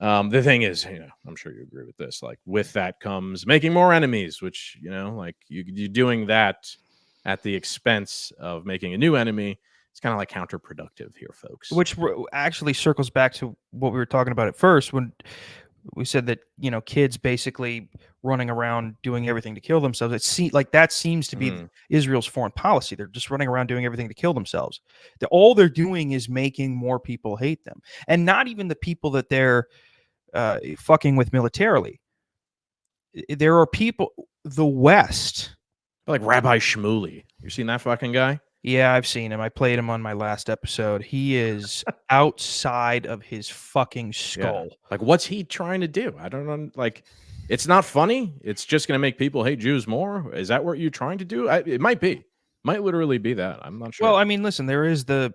Speaker 3: The thing is, I'm sure you agree with this. Like, with that comes making more enemies, which, like, you're doing that at the expense of making a new enemy. It's kind of like counterproductive here, folks.
Speaker 2: Which actually circles back to what we were talking about at first, when we said that, kids basically running around doing everything to kill themselves. That seems to be Israel's foreign policy. They're just running around doing everything to kill themselves. All they're doing is making more people hate them, and not even the people that they're fucking with militarily. There are people, the West,
Speaker 3: like Rabbi Shmuley. You seen that fucking guy?
Speaker 2: Yeah, I've seen him. I played him on my last episode. He is outside of his fucking skull.
Speaker 3: Yeah. Like, what's he trying to do? I don't know. Like, it's not funny. It's just going to make people hate Jews more. Is that what you're trying to do? It might be. Might literally be that. I'm not sure.
Speaker 2: Well, I mean, listen, there is the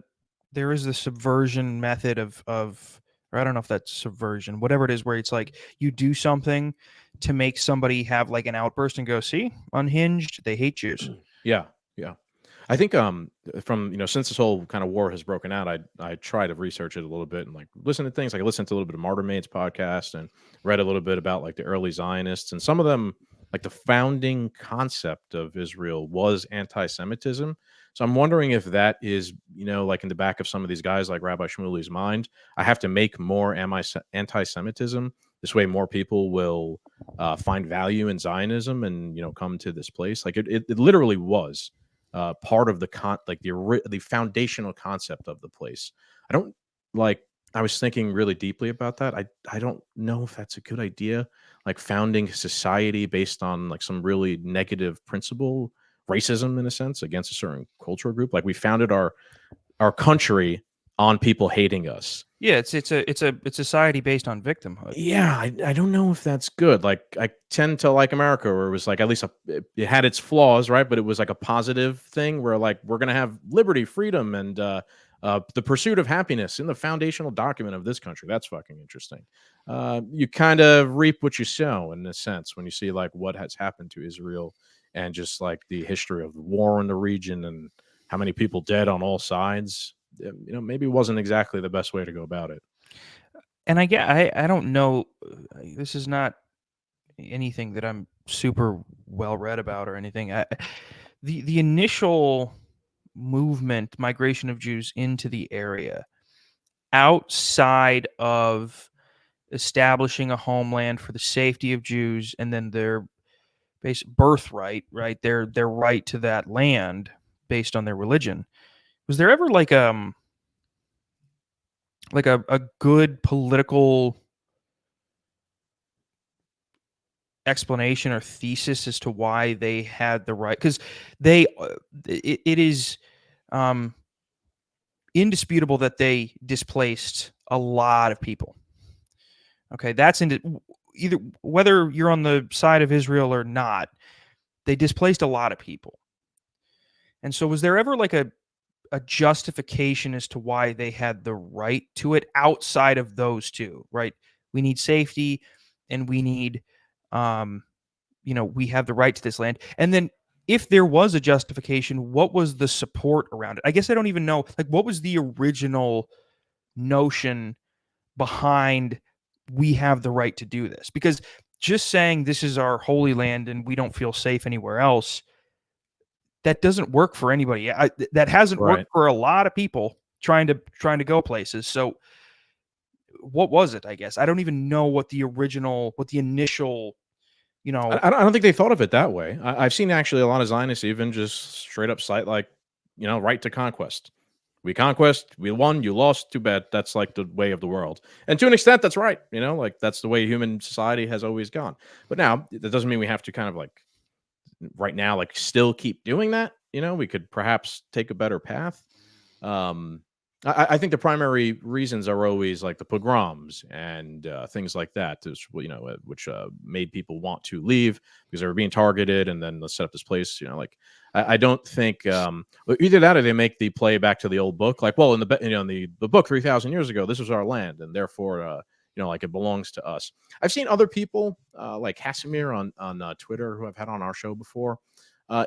Speaker 2: subversion method of or I don't know if that's subversion, whatever it is, where it's like you do something to make somebody have, like, an outburst and go, see, unhinged, they hate Jews.
Speaker 3: Yeah. I think from since this whole kind of war has broken out, I try to research it a little bit and, like, listen to things. Like, I listened to a little bit of Martyr Maid's podcast and read a little bit about, like, the early Zionists, and some of them, like, the founding concept of Israel was anti-Semitism. So I'm wondering if that is, like, in the back of some of these guys like Rabbi Shmuley's mind. I have to make more anti-Semitism. This way more people will find value in Zionism and, come to this place. Like, it literally was part of the foundational concept of the place. I was thinking really deeply about that. I don't know if that's a good idea, like, founding society based on, like, some really negative principle, racism in a sense, against a certain cultural group. Like, we founded our country on people hating us.
Speaker 2: Yeah, it's a society based on victimhood.
Speaker 3: Yeah, I don't know if that's good. Like, I tend to like America, where it was, like, at least it had its flaws, right? But it was, like, a positive thing where, like, we're gonna have liberty, freedom, and the pursuit of happiness in the foundational document of this country. That's fucking interesting. You kind of reap what you sow, in a sense, when you see, like, what has happened to Israel and just, like, the history of the war in the region and how many people dead on all sides. Maybe it wasn't exactly the best way to go about it.
Speaker 2: And I don't know. This is not anything that I'm super well read about or anything. The initial migration of Jews into the area, outside of establishing a homeland for the safety of Jews and then their basic birthright, right? Their right to that land based on their religion. Was there ever like a good political explanation or thesis as to why they had the right? Because it is um, indisputable that they displaced a lot of people. Okay, that's either whether you're on the side of Israel or not, they displaced a lot of people. And so, was there ever like a justification as to why they had the right to it outside of those two? Right, we need safety, and we need, we have the right to this land. And then, if there was a justification, what was the support around it? I guess I don't even know. Like, what was the original notion behind we have the right to do this? Because just saying this is our holy land and we don't feel safe anywhere else, that doesn't work for anybody. That hasn't worked for a lot of people trying to go places. So what was it? I guess I don't even know what the initial,
Speaker 3: I don't think they thought of it that way. I've seen actually a lot of Zionists even just straight up cite like, right to conquest. We conquest, we won, you lost, too bad. That's like the way of the world. And to an extent, that's right. Like that's the way human society has always gone. But now that doesn't mean we have to kind of like right now, like still keep doing that. We could perhaps take a better path. I think the primary reasons are always like the pogroms and things like that, which made people want to leave because they were being targeted, and then let's set up this place. Like I don't think either that or they make the play back to the old book, like, well, in the book 3,000 years ago, this was our land, and therefore like it belongs to us. I've seen other people like Casimir on Twitter, who I've had on our show before.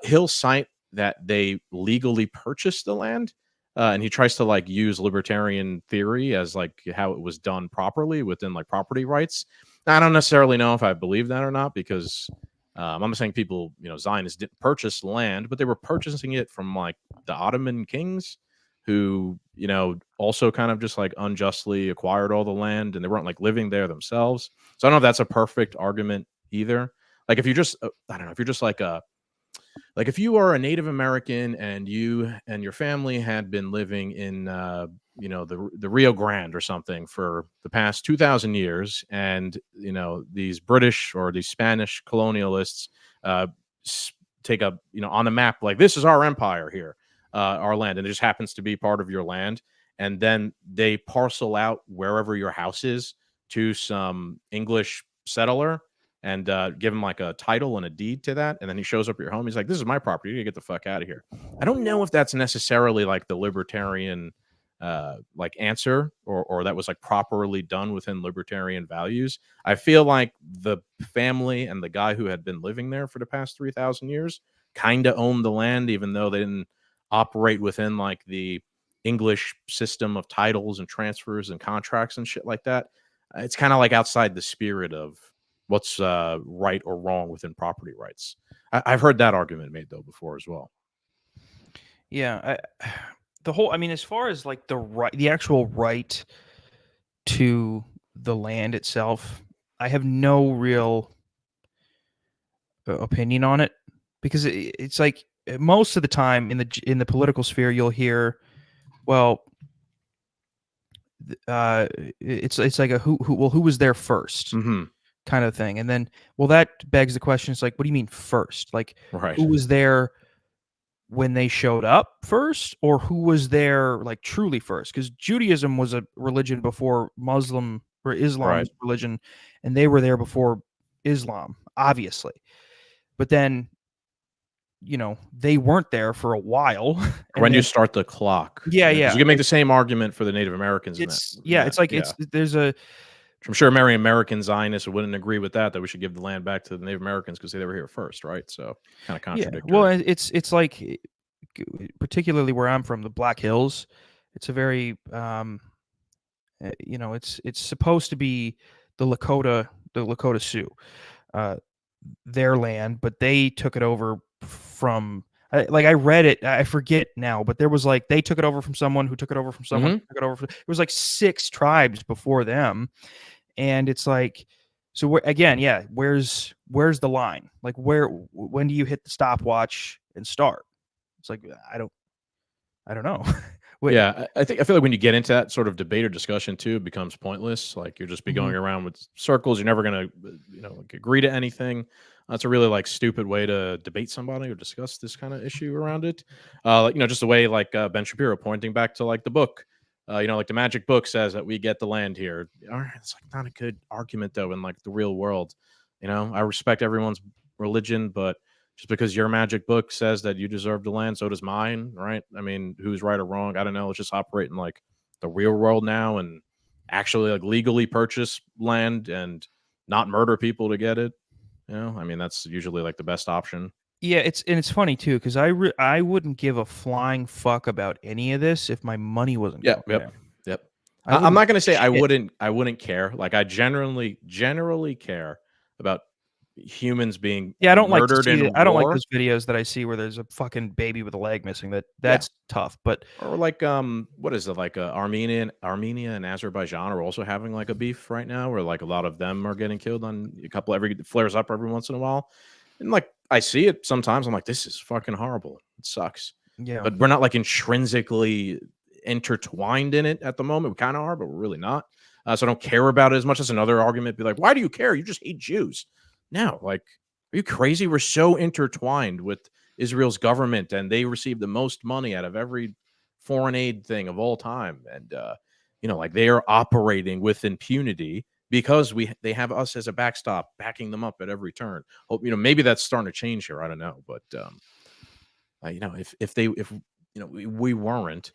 Speaker 3: He'll cite that they legally purchased the land. And he tries to like use libertarian theory as like how it was done properly within like property rights. Now, I don't necessarily know if I believe that or not, because I'm not saying people, Zionists didn't purchase land, but they were purchasing it from like the Ottoman kings who, also kind of just like unjustly acquired all the land, and they weren't like living there themselves. So I don't know if that's a perfect argument either. Like if you just, I don't know, if you're just like if you are a Native American and you and your family had been living in the Rio Grande or something for the past 2,000 years, and these British or these Spanish colonialists take a on the map, like, this is our empire here, our land, and it just happens to be part of your land, and then they parcel out wherever your house is to some English settler and give him like a title and a deed to that. And then he shows up at your home. He's like, this is my property. You gotta get the fuck out of here. I don't know if that's necessarily like the libertarian like answer, or that was like properly done within libertarian values. I feel like the family and the guy who had been living there for the past 3,000 years kind of owned the land, even though they didn't operate within like the English system of titles and transfers and contracts and shit like that. It's kind of like outside the spirit of what's right or wrong within property rights. I've heard that argument made though before as well.
Speaker 2: Yeah, as far as like the actual right to the land itself, I have no real opinion on it, because it's like most of the time in the political sphere, you'll hear, well, it's like a who was there 1st
Speaker 3: Mm-hmm.
Speaker 2: kind of thing. And then, well, that begs the question. It's like, what do you mean first? Like,
Speaker 3: right.
Speaker 2: Who was there when they showed up first, or who was there like truly first? Because Judaism was a religion before Islam was a religion, and they were there before Islam, obviously. But then, they weren't there for a while.
Speaker 3: When you start the clock.
Speaker 2: Yeah.
Speaker 3: You can make the same argument for the Native Americans. I'm sure many American Zionists wouldn't agree with that we should give the land back to the Native Americans because they were here first, right? So kind of contradictory.
Speaker 2: Yeah. Well, it's like, particularly where I'm from, the Black Hills, it's a very, it's supposed to be the Lakota Sioux, their land, but they took it over from, I read it. I forget now, but there was like they took it over from someone who took it over from someone who took it over. It was like 6 tribes before them, and it's like, so again, yeah. Where's the line? Like when do you hit the stopwatch and start? It's like I don't know.
Speaker 3: Yeah, I feel like when you get into that sort of debate or discussion too, it becomes pointless. Like you're just be going around with circles. You're never gonna, like, agree to anything. That's a really like stupid way to debate somebody or discuss this kind of issue around it. Like just the way like Ben Shapiro pointing back to like the book. Like the magic book says that we get the land here. All right, it's like not a good argument though in like the real world. I respect everyone's religion, but just because your magic book says that you deserve the land, so does mine, right? I mean, who's right or wrong? I don't know. Let's just operate in like the real world now and actually like legally purchase land and not murder people to get it. I mean, that's usually like the best option.
Speaker 2: Yeah, it's funny too because I wouldn't give a flying fuck about any of this if my money wasn't going there.
Speaker 3: Yep.
Speaker 2: I
Speaker 3: I'm not
Speaker 2: wouldn't
Speaker 3: gonna say I
Speaker 2: shit.
Speaker 3: wouldn't care. Like I generally care about humans being
Speaker 2: Yeah, I don't like to
Speaker 3: murdered
Speaker 2: see it.
Speaker 3: in
Speaker 2: I don't like
Speaker 3: war.
Speaker 2: those videos that I see where there's a fucking baby with a leg missing.
Speaker 3: Yeah.
Speaker 2: That's tough, but
Speaker 3: Or like what is it, like Armenia and Azerbaijan are also having like a beef right now where like a lot of them are getting killed on a couple every flares up every once in a while. And like I see it sometimes, I'm like, this is fucking horrible. It sucks.
Speaker 2: yeah.
Speaker 3: But we're not like intrinsically intertwined in it at the moment. We kind of are, but we're really not. So I don't care about it as much as another argument. Be like, why do you care? You just hate Jews. No, like, are you crazy? We're so intertwined with Israel's government, and they receive the most money out of every foreign aid thing of all time. And like they are operating with impunity because they have us as a backstop, backing them up at every turn. Hope maybe that's starting to change here. I don't know, but if we weren't,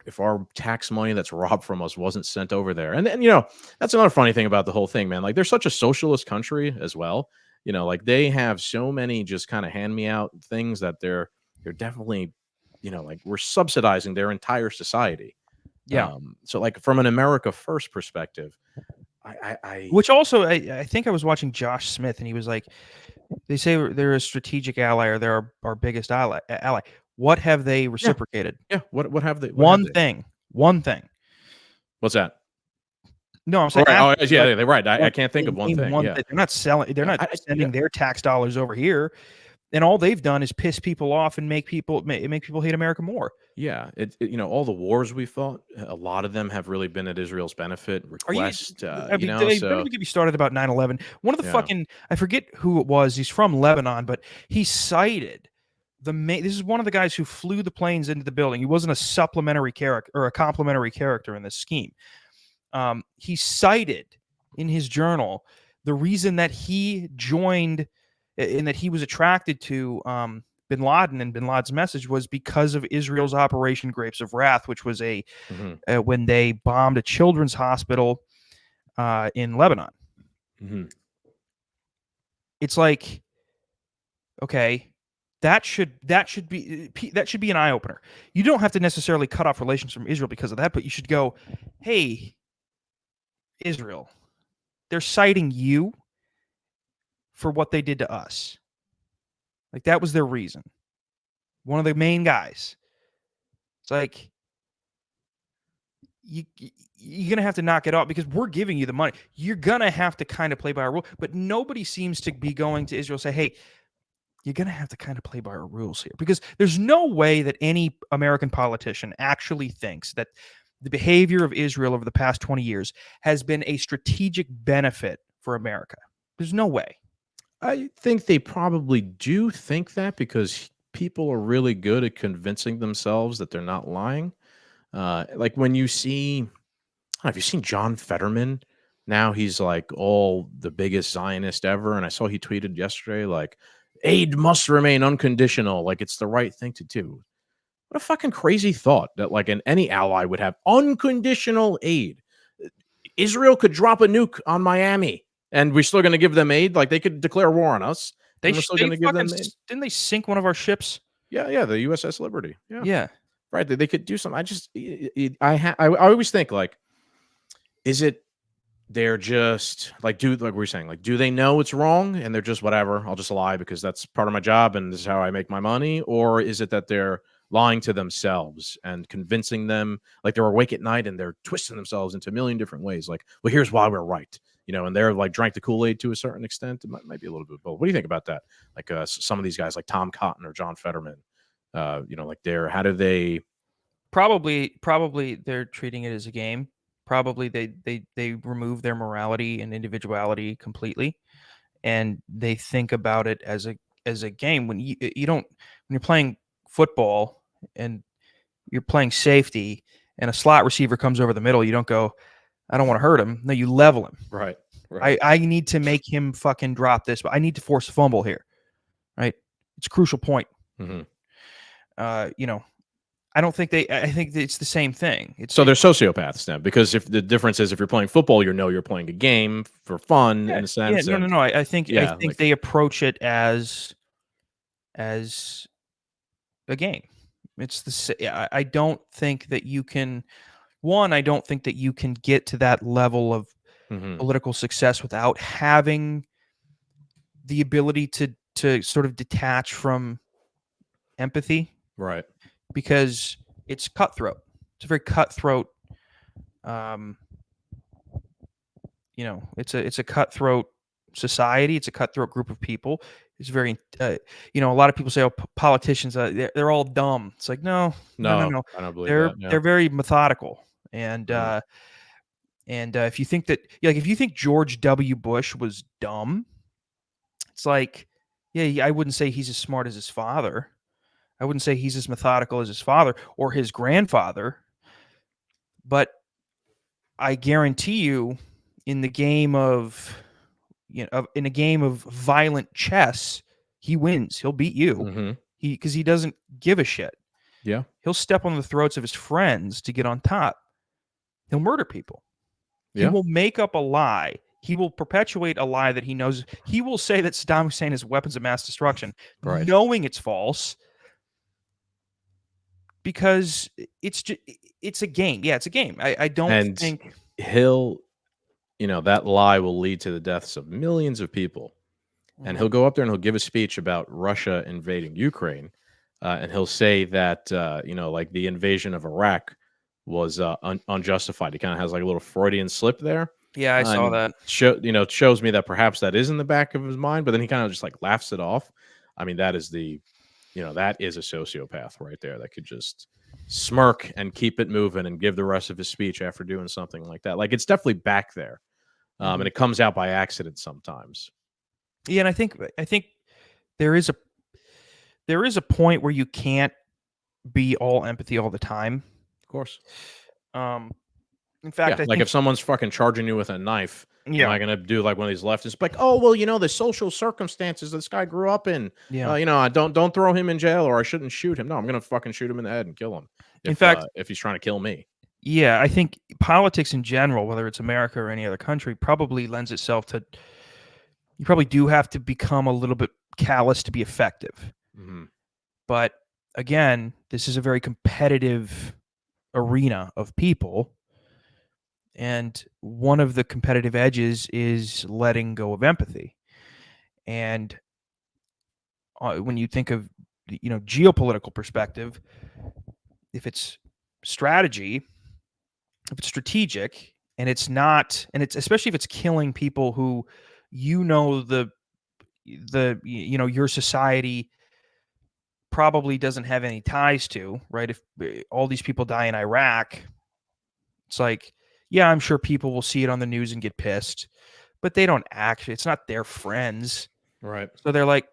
Speaker 3: if our tax money that's robbed from us wasn't sent over there, and then that's another funny thing about the whole thing, man. Like they're such a socialist country as well. Like they have so many just kind of hand me out things that they're definitely, like we're subsidizing their entire society.
Speaker 2: Yeah.
Speaker 3: So like from an America First perspective, I
Speaker 2: Which also, I think I was watching Josh Smith, and he was like, they say they're a strategic ally or they're our biggest ally. What have they reciprocated?
Speaker 3: yeah. What have they? What have
Speaker 2: One
Speaker 3: they?
Speaker 2: thing. One thing.
Speaker 3: What's that?
Speaker 2: No, I'm
Speaker 3: Oh,
Speaker 2: saying,
Speaker 3: right. Oh,
Speaker 2: actually,
Speaker 3: yeah,
Speaker 2: like,
Speaker 3: they're right. I can't think of one
Speaker 2: name
Speaker 3: thing.
Speaker 2: one
Speaker 3: Yeah.
Speaker 2: thing. They're not selling. They're not
Speaker 3: Yeah.
Speaker 2: sending their tax dollars over here, and all they've done is piss people off and make people hate America more.
Speaker 3: Yeah, all the wars we fought, a lot of them have really been at Israel's benefit.
Speaker 2: Are you?
Speaker 3: Request,
Speaker 2: I mean, don't
Speaker 3: so
Speaker 2: even get me started about 9/11. One of the
Speaker 3: yeah.
Speaker 2: fucking, I forget who it was. He's from Lebanon, but he cited this is one of the guys who flew the planes into the building. He wasn't a supplementary character or a complimentary character in this scheme. He cited in his journal the reason that he joined and that he was attracted to bin Laden and bin Laden's message was because of Israel's Operation Grapes of Wrath, which was when they bombed a children's hospital in Lebanon. It's like, okay, that should be an eye opener. You don't have to necessarily cut off relations from Israel because of that, but you should go, hey, Israel, they're citing you for what they did to us. Like that was their reason. One of the main guys. It's like you're gonna have to knock it off because we're giving you the money. You're gonna have to kind of play by our rule. But nobody seems to be going to Israel and say, hey, you're gonna have to kind of play by our rules here. Because there's no way that any American politician actually thinks that the behavior of Israel over the past 20 years has been a strategic benefit for America. There's no way.
Speaker 3: I think they probably do think that because people are really good at convincing themselves that they're not lying. Like when you see, have you seen John Fetterman? Now he's like all the biggest Zionist ever. And I saw he tweeted yesterday, like, aid must remain unconditional. Like it's the right thing to do. What a fucking crazy thought that like any ally would have unconditional aid. Israel could drop a nuke on Miami and we're still going to give them aid. Like they could declare war on us.
Speaker 2: We're
Speaker 3: still going to give them aid.
Speaker 2: Didn't they sink one of our ships?
Speaker 3: Yeah, the USS Liberty.
Speaker 2: Yeah.
Speaker 3: Right. They could do something. I always think like, is it they're just like, like we were saying, like, do they know it's wrong and they're just whatever? I'll just lie because that's part of my job and this is how I make my money. Or is it that they're lying to themselves and convincing them, like they're awake at night and they're twisting themselves into a million different ways? Like, well, here's why we're right, and they're like drank the Kool-Aid to a certain extent. It might be a little bit of both. What do you think about that? Like some of these guys, like Tom Cotton or John Fetterman, like how do they?
Speaker 2: Probably they're treating it as a game. Probably they remove their morality and individuality completely, and they think about it as a game. When you don't when you're playing football and you're playing safety and a slot receiver comes over the middle, you don't go, I don't want to hurt him. No, you level him.
Speaker 3: Right.
Speaker 2: I need to make him fucking drop this, but I need to force a fumble here. Right? It's a crucial point.
Speaker 3: Mm-hmm.
Speaker 2: I don't think I think it's the same thing.
Speaker 3: So they're sociopaths now, because if the difference is if you're playing football, you're playing a game for fun in a sense.
Speaker 2: Yeah, no. I think
Speaker 3: like,
Speaker 2: they approach it as a game. It's I don't think that you can. One, I don't think that you can get to that level of political success without having the ability to sort of detach from empathy.
Speaker 3: Right.
Speaker 2: Because it's cutthroat. It's a very cutthroat. It's a cutthroat society. It's a cutthroat group of people. It's very, a lot of people say, "Oh, politicians, they're all dumb." It's like, no.
Speaker 3: I don't believe that. Yeah.
Speaker 2: They're very methodical, and if you think that, like, if you think George W. Bush was dumb, it's like, yeah, I wouldn't say he's as smart as his father. I wouldn't say he's as methodical as his father or his grandfather, but I guarantee you, in the game of, in a game of violent chess, he wins. He'll beat you. Because he doesn't give a shit.
Speaker 3: Yeah,
Speaker 2: he'll step on the throats of his friends to get on top. He'll murder people.
Speaker 3: Yeah.
Speaker 2: He will make up a lie. He will perpetuate a lie that he knows. He will say that Saddam Hussein has weapons of mass destruction, knowing it's false. Because it's a game. Yeah, it's a game. I don't think
Speaker 3: he'll, that lie will lead to the deaths of millions of people. And he'll go up there and he'll give a speech about Russia invading Ukraine. And he'll say that, like the invasion of Iraq was unjustified. He kind of has like a little Freudian slip there.
Speaker 2: Yeah, I saw that.
Speaker 3: Shows me that perhaps that is in the back of his mind, but then he kind of just like laughs it off. I mean, that is that is a sociopath right there that could just smirk and keep it moving and give the rest of his speech after doing something like that. Like, it's definitely back there. And it comes out by accident sometimes.
Speaker 2: Yeah, and I think there is a point where you can't be all empathy all the time.
Speaker 3: Of course.
Speaker 2: In fact, I
Speaker 3: like
Speaker 2: think
Speaker 3: if someone's fucking charging you with a knife, am I gonna do like one of these leftists? Like, oh well, the social circumstances this guy grew up in. I don't throw him in jail, or I shouldn't shoot him. No, I'm gonna fucking shoot him in the head and kill him. In fact, if he's trying to kill me.
Speaker 2: Yeah, I think politics in general, whether it's America or any other country, probably lends itself to. You probably do have to become a little bit callous to be effective. But again, this is a very competitive arena of people. And one of the competitive edges is letting go of empathy. And when you think of, geopolitical perspective, if it's strategy, if it's strategic, and it's not, and it's especially if it's killing people who, your society probably doesn't have any ties to, right? If all these people die in Iraq, it's like, yeah, I'm sure people will see it on the news and get pissed, but they don't actually. It's not their friends,
Speaker 3: right?
Speaker 2: So they're like,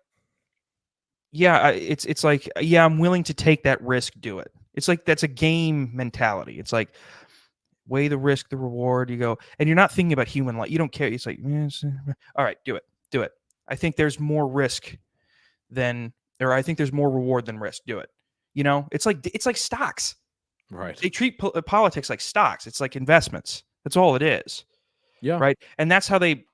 Speaker 2: yeah, it's like, yeah, I'm willing to take that risk, do it. It's like that's a game mentality. It's like weigh the risk, the reward. You go, and you're not thinking about human life. You don't care. It's like, all right, do it. I think there's more risk or I think there's more reward than risk. Do it. It's like stocks.
Speaker 3: Right.
Speaker 2: They treat politics like stocks. It's like investments. That's all it is.
Speaker 3: Yeah.
Speaker 2: Right. And that's how they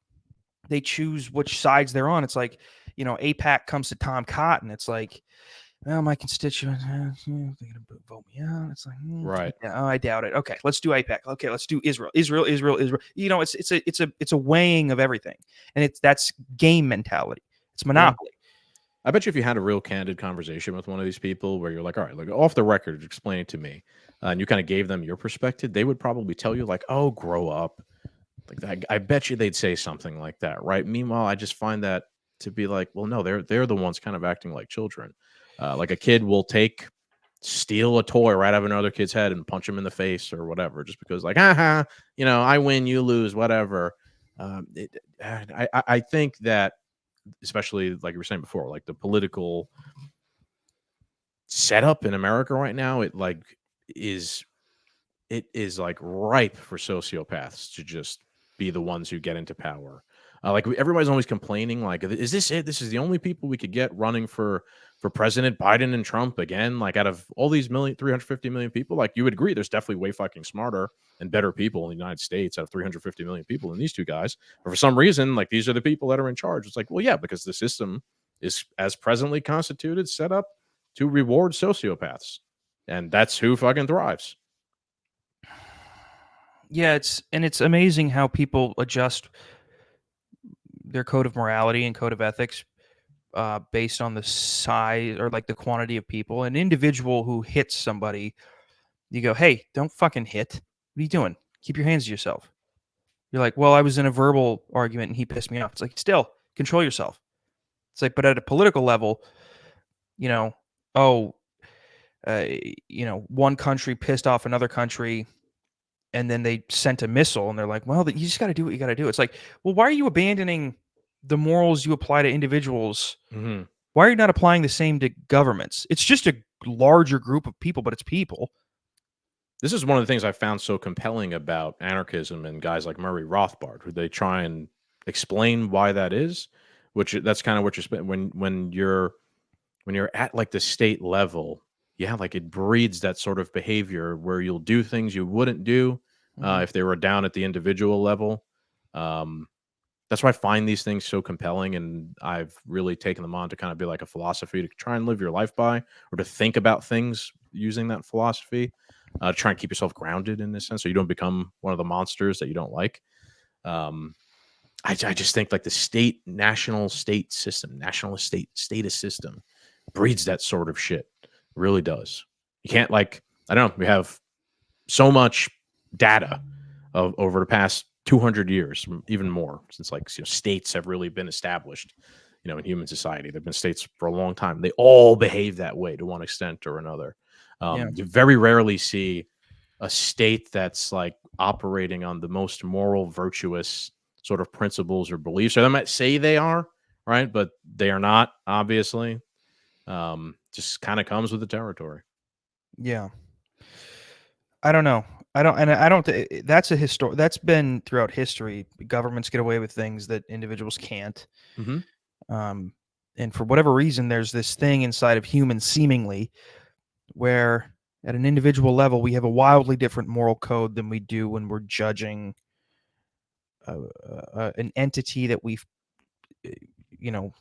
Speaker 2: choose which sides they're on. It's like, AIPAC comes to Tom Cotton. It's like, well, my constituents, they're gonna vote me out. It's like,
Speaker 3: Right.
Speaker 2: I doubt it. Okay, let's do AIPAC. Okay, let's do Israel. You know, it's a weighing of everything, and that's game mentality. It's monopoly.
Speaker 3: I bet you if you had a real candid conversation with one of these people where you're like, all right, like off the record, explain it to me, and you kind of gave them your perspective, they would probably tell you like, oh, grow up. Like that. I bet you they'd say something like that, right? Meanwhile, I just find that to be like, well, no, they're the ones kind of acting like children. Like a kid will steal a toy right out of another kid's head and punch him in the face or whatever, just because like, I win, you lose, whatever. I think that, especially like you were saying before, like the political setup in America right now, is it is like ripe for sociopaths to just be the ones who get into power. Everybody's always complaining, like, is this it? This is the only people we could get running for president, Biden and Trump again. Like, out of all these 350 million people, like, you would agree, there's definitely way fucking smarter and better people in the United States out of 350 million people than these two guys. But for some reason, like, these are the people that are in charge. It's like, well, yeah, because the system is as presently constituted, set up to reward sociopaths, and that's who fucking thrives.
Speaker 2: Yeah, it's amazing how people adjust their code of morality and code of ethics based on the size or like the quantity of people. An individual who hits somebody, you go, hey, don't fucking hit. What are you doing? Keep your hands to yourself. You're like, well, I was in a verbal argument and he pissed me off. It's like, still, control yourself. It's like, but at a political level, you know, oh, one country pissed off another country and then they sent a missile and they're like, well, you just got to do what you got to do. It's like, well, why are you abandoning the morals you apply to individuals?
Speaker 3: Mm-hmm.
Speaker 2: Why are you not applying the same to governments? It's just a larger group of people, but it's people.
Speaker 3: This is one of the things I found so compelling about anarchism and guys like Murray Rothbard, who they try and explain why that is, which that's kind of what you're when you're at like the state level. Yeah, like it breeds that sort of behavior where you'll do things you wouldn't do if they were down at the individual level. That's why I find these things so compelling, and I've really taken them on to kind of be like a philosophy to try and live your life by, or to think about things using that philosophy. Try and keep yourself grounded in this sense, so you don't become one of the monsters that you don't like. I just think like the national status system breeds that sort of shit. It really does. You can't I don't know. We have so much data over the past 200 years, even more, since states have really been established, in human society. They've been states for a long time. They all behave that way to one extent or another. You very rarely see a state that's like operating on the most moral, virtuous sort of principles or beliefs, or they might say they are, right? But they are not, obviously. Just kind of comes with the territory.
Speaker 2: Yeah. I don't know. That's been throughout history. Governments get away with things that individuals can't.
Speaker 3: Mm-hmm.
Speaker 2: And for whatever reason, there's this thing inside of humans, seemingly, where at an individual level, we have a wildly different moral code than we do when we're judging an entity that we,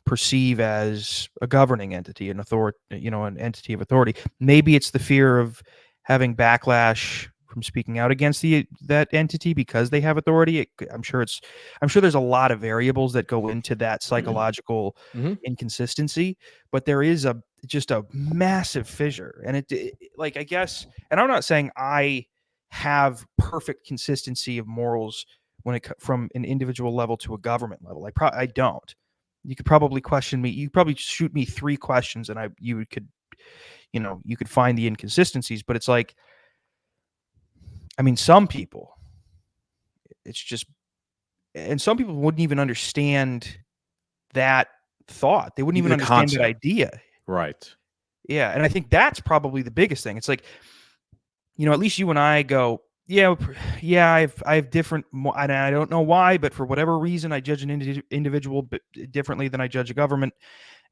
Speaker 2: perceive as a governing entity, an entity of authority. Maybe it's the fear of having backlash from speaking out against that entity because they have authority. I'm sure there's a lot of variables that go into that psychological inconsistency, but there is just a massive fissure. And I guess, and I'm not saying I have perfect consistency of morals from an individual level to a government level. I don't. You could probably question me. You probably shoot me 3 questions and you could find the inconsistencies, but it's like, I mean, some people, it's just, and some people wouldn't even understand that thought. They wouldn't even understand that idea.
Speaker 3: Right.
Speaker 2: Yeah. And I think that's probably the biggest thing. It's like, at least you and I go, yeah, I have different, and I don't know why, but for whatever reason, I judge an individual differently than I judge a government.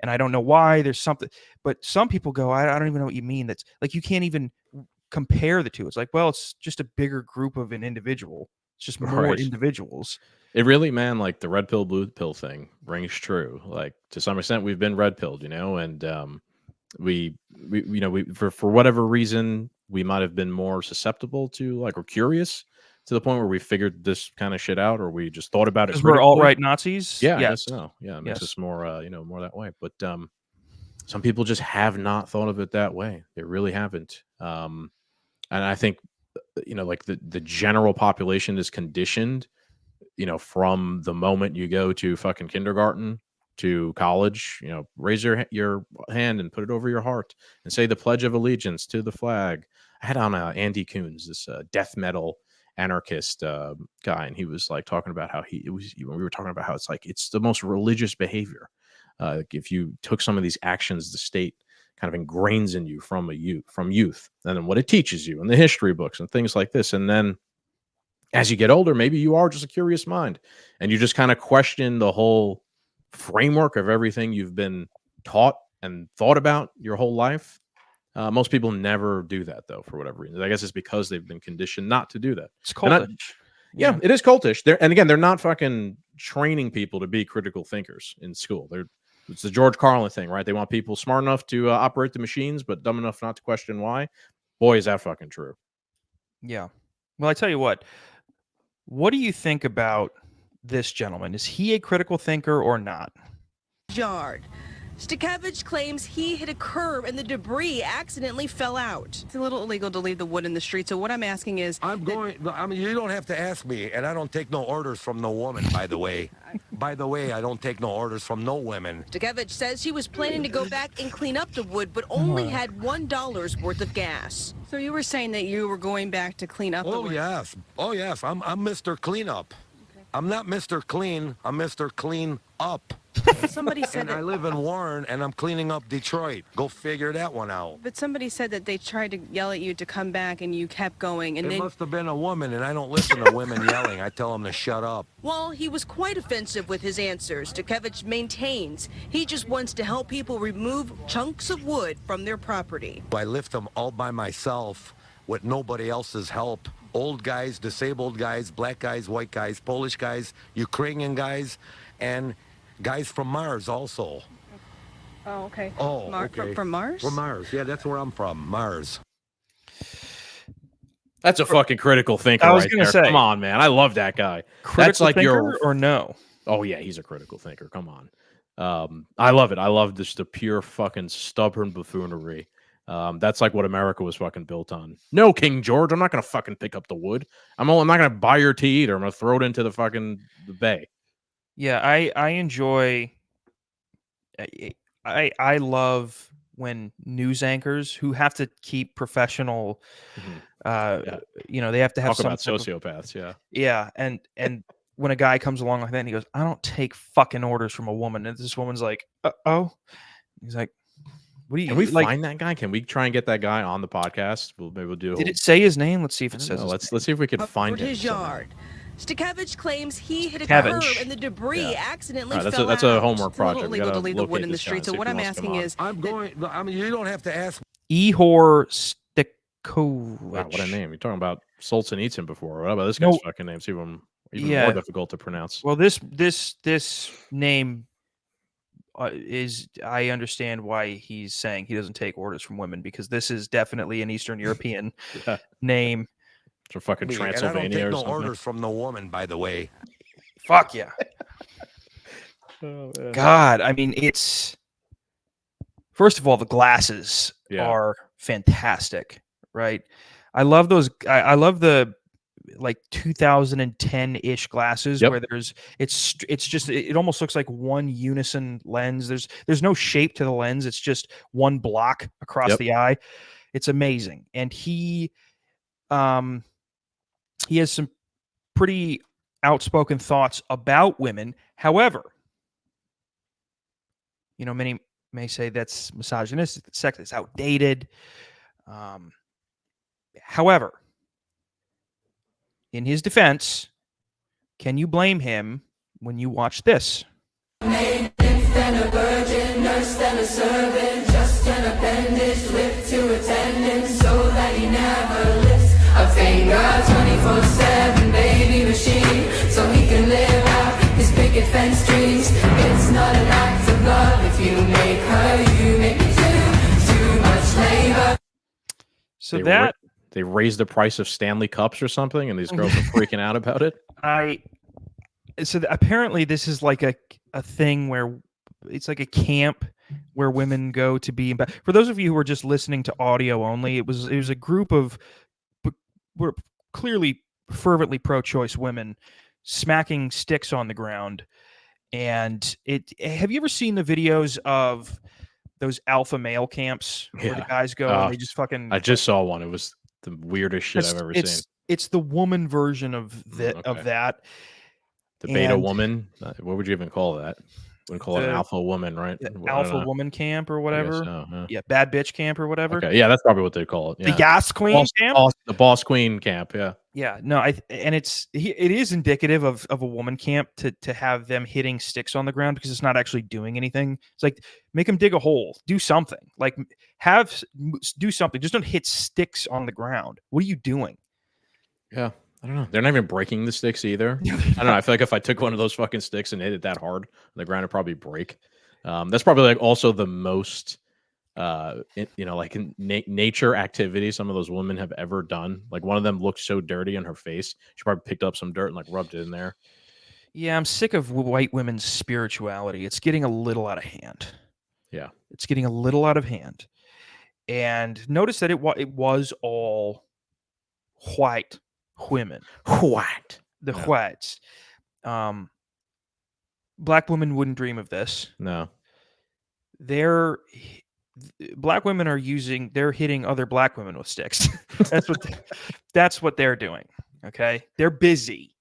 Speaker 2: And I don't know why. There's something, but some people go, I don't even know what you mean. That's like, you can't even compare the two. It's like, well, it's just a bigger group of an individual. It's just more individuals.
Speaker 3: It really, man, like the red pill, blue pill thing rings true. Like to some extent, we've been red pilled, and we for whatever reason we might have been more susceptible to or curious to the point where we figured this kind of shit out, or we just thought about it
Speaker 2: Because we're
Speaker 3: critically.
Speaker 2: alt-right Nazis?
Speaker 3: Yeah, I
Speaker 2: Yes.
Speaker 3: guess so. Yeah, it makes
Speaker 2: Yes.
Speaker 3: us more more that way. But some people just have not thought of it that way. They really haven't. And I think the general population is conditioned, from the moment you go to fucking kindergarten to college, raise your hand and put it over your heart and say the Pledge of Allegiance to the flag. I had on Andy Coons, this death metal anarchist guy, and he was talking about how we were talking about how it's the most religious behavior. If you took some of these actions, the state kind of ingrains in you from youth, and then what it teaches you in the history books and things like this, and then as you get older, maybe you are just a curious mind and you just kind of question the whole framework of everything you've been taught and thought about your whole life. Most people never do that, though, for whatever reason. I guess it's because they've been conditioned not to do that.
Speaker 2: It's cultish.
Speaker 3: Yeah, it is cultish. And again, they're not fucking training people to be critical thinkers in school. It's the George Carlin thing, right? They want people smart enough to operate the machines, but dumb enough not to question why. Boy, is that fucking true.
Speaker 2: Yeah. Well, I tell you what do you think about this gentleman? Is he a critical thinker or not?
Speaker 4: Yard. Scagz claims he hit a curb and the debris accidentally fell out. It's a little illegal to leave the wood in the street, so what I'm asking is...
Speaker 5: you don't have to ask me, and I don't take no orders from no woman, by the way. By the way, I don't take no orders from no women.
Speaker 4: Scagz says he was planning to go back and clean up the wood, but only had $1 worth of gas. So you were saying that you were going back to clean up the wood?
Speaker 5: Oh, yes. I'm Mr. Cleanup. Okay. I'm not Mr. Clean. I'm Mr. Clean Up.
Speaker 4: Somebody said
Speaker 5: and
Speaker 4: that...
Speaker 5: I live in Warren, and I'm cleaning up Detroit. Go figure that one out.
Speaker 4: But somebody said that they tried to yell at you to come back, and you kept going, and
Speaker 5: it
Speaker 4: then...
Speaker 5: must have been a woman, and I don't listen to women yelling. I tell them to shut up.
Speaker 4: Well, he was quite offensive with his answers. Scagz maintains he just wants to help people remove chunks of wood from their property.
Speaker 5: I lift them all by myself with nobody else's help. Old guys, disabled guys, black guys, white guys, Polish guys, Ukrainian guys, and guys from Mars also.
Speaker 4: Oh, okay.
Speaker 5: Oh, okay.
Speaker 4: From Mars?
Speaker 5: From Mars. Yeah, that's where I'm from, Mars.
Speaker 3: That's a fucking critical thinker.
Speaker 2: I was
Speaker 3: right
Speaker 2: gonna
Speaker 3: there.
Speaker 2: say,
Speaker 3: come on, man. I love that guy.
Speaker 2: Critical
Speaker 3: That's
Speaker 2: thinker or no?
Speaker 3: Oh yeah, he's a critical thinker. Come on. I love it. I love just the pure fucking stubborn buffoonery. That's what America was fucking built on. No, King George, I'm not gonna fucking pick up the wood. I'm not gonna buy your tea either. I'm gonna throw it into the bay.
Speaker 2: Yeah, I enjoy. I love when news anchors who have to keep professional. They have to have
Speaker 3: Talk
Speaker 2: some
Speaker 3: about sociopaths.
Speaker 2: Yeah, and when a guy comes along like that, and he goes, "I don't take fucking orders from a woman," and this woman's like, "Oh," he's like, "What do you?"
Speaker 3: Can we find that guy? Can we try and get that guy on the podcast? Maybe we'll do.
Speaker 2: Did it say his name? Let's see if it says.
Speaker 3: Let's see if we can find him.
Speaker 4: His yard. Scagz claims he hit a
Speaker 2: Cabbage.
Speaker 4: curb and the debris accidentally
Speaker 3: that's
Speaker 4: fell
Speaker 3: that's
Speaker 4: out.
Speaker 3: a homework
Speaker 4: It's a little
Speaker 3: project.
Speaker 4: illegal to leave the wood in the street. So what I'm asking is,
Speaker 5: you don't have to ask.
Speaker 2: Ihor Stikovich.
Speaker 3: Wow, what a name! You're talking about Solzhenitsyn before. What about this guy's fucking name? It's even more difficult to pronounce.
Speaker 2: Well, this name is, I understand why he's saying he doesn't take orders from women, because this is definitely an Eastern European name.
Speaker 3: From fucking Transylvania.
Speaker 5: And I don't take
Speaker 3: or
Speaker 5: no
Speaker 3: something.
Speaker 5: orders from no woman, by the way.
Speaker 2: Fuck yeah.
Speaker 3: Oh,
Speaker 2: God, I mean, it's, first of all, the glasses are fantastic, right? I love those. I love the 2010-ish glasses where it's just, it almost looks like one unison lens. There's no shape to the lens. It's just one block across the eye. It's amazing. And he has some pretty outspoken thoughts about women. However, many may say that's misogynistic, that sex is outdated. However, in his defense, can you blame him when you watch this?
Speaker 6: Made than a virgin, nursed than a servant, just an appendage, lift to attendance, so that he never lifts a finger. 24/7 baby machine, so he can live out his picket fence dreams. It's not an act of love if you make her, you make me too.
Speaker 2: So
Speaker 3: they raised the price of Stanley Cups or something, and these girls are freaking out about it.
Speaker 2: Apparently this is like a thing where it's like a camp where women go to be. For those of you who are just listening to audio only, it was a group of were clearly fervently pro-choice women smacking sticks on the ground. And have you ever seen the videos of those alpha male camps where the guys go and they just fucking...
Speaker 3: I just saw one. It was the weirdest shit I've ever seen.
Speaker 2: It's the woman version of that.
Speaker 3: The beta woman. What would you even call that? Wouldn't call it an alpha woman, right?
Speaker 2: Alpha woman camp or whatever.
Speaker 3: So,
Speaker 2: yeah, bad bitch camp or whatever.
Speaker 3: Okay, yeah, that's probably what they call it. Yeah.
Speaker 2: The Yas Queen camp.
Speaker 3: The boss queen camp. Yeah.
Speaker 2: Yeah. No, it is indicative of a woman camp to have them hitting sticks on the ground because it's not actually doing anything. It's like make them dig a hole, do something. Like do something. Just don't hit sticks on the ground. What are you doing?
Speaker 3: Yeah. I don't know. They're not even breaking the sticks either. I don't know. I feel like if I took one of those fucking sticks and hit it that hard, the ground would probably break. That's probably like also the most, like in nature activity some of those women have ever done. Like one of them looked so dirty on her face. She probably picked up some dirt and like rubbed it in there.
Speaker 2: Yeah, I'm sick of white women's spirituality. It's getting a little out of hand.
Speaker 3: Yeah.
Speaker 2: It's getting a little out of hand. And notice that it was all white women.
Speaker 3: White.
Speaker 2: The whites. Black women wouldn't dream of this.
Speaker 3: No.
Speaker 2: Black women they're hitting other black women with sticks. That's what they're doing. Okay? They're busy.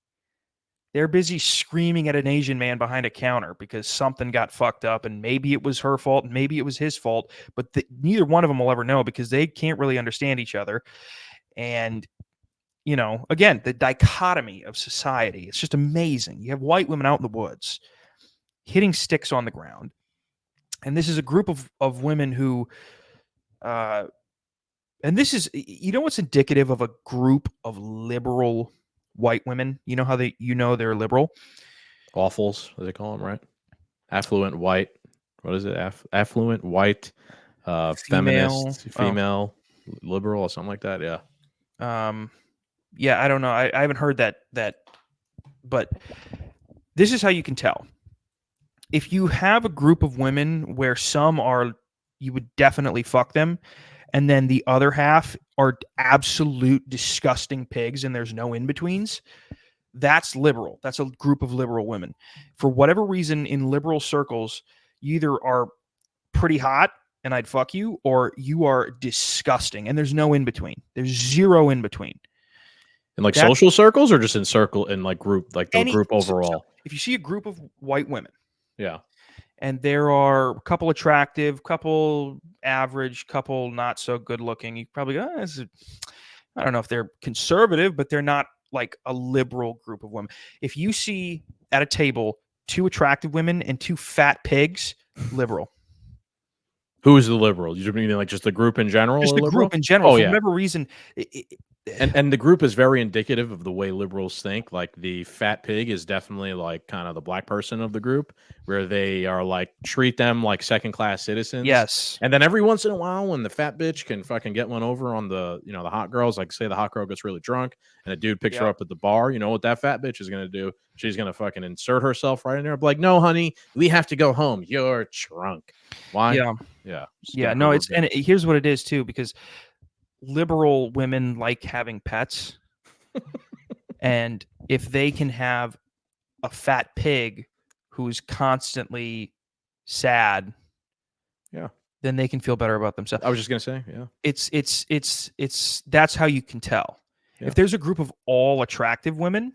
Speaker 2: They're busy screaming at an Asian man behind a counter because something got fucked up and maybe it was her fault and maybe it was his fault, but neither one of them will ever know because they can't really understand each other. And again, the dichotomy of society, it's just amazing. You have white women out in the woods hitting sticks on the ground. And this is a group of women who, and this is, what's indicative of a group of liberal white women? You know how they're liberal?
Speaker 3: Awfuls, what do they call them, right? Affluent white. What is it? Affluent white, feminist, female, liberal, or something like that. Yeah.
Speaker 2: Yeah, I don't know. I haven't heard that, but this is how you can tell. If you have a group of women where some are, you would definitely fuck them, and then the other half are absolute disgusting pigs and there's no in-betweens, that's liberal. That's a group of liberal women. For whatever reason, in liberal circles, you either are pretty hot and I'd fuck you, or you are disgusting and there's no in-between. There's zero in-between.
Speaker 3: In like social circles or just in group, like the group overall?
Speaker 2: So if you see a group of white women,
Speaker 3: yeah,
Speaker 2: and there are a couple attractive, couple average, couple not so good looking, you probably go, I don't know if they're conservative, but they're not like a liberal group of women. If you see at a table 2 attractive women and 2 fat pigs, liberal.
Speaker 3: Who is the liberal? You mean like just the group in general?
Speaker 2: Just the group in general.
Speaker 3: Oh,
Speaker 2: for whatever reason.
Speaker 3: And the group is very indicative of the way liberals think. Like the fat pig is definitely like kind of the black person of the group, where they are like treat them like second-class citizens.
Speaker 2: Yes.
Speaker 3: And then every once in a while, when the fat bitch can fucking get one over on the the hot girls, like say the hot girl gets really drunk and a dude picks her up at the bar, you know what that fat bitch is gonna do? She's gonna fucking insert herself right in there, like, no, honey, we have to go home. You're drunk. Why?
Speaker 2: Yeah. No, here's what it is too, because liberal women like having pets. And if they can have a fat pig who's constantly sad, then they can feel better about themselves.
Speaker 3: I was just gonna say,
Speaker 2: it's that's how you can tell. If there's a group of all attractive women,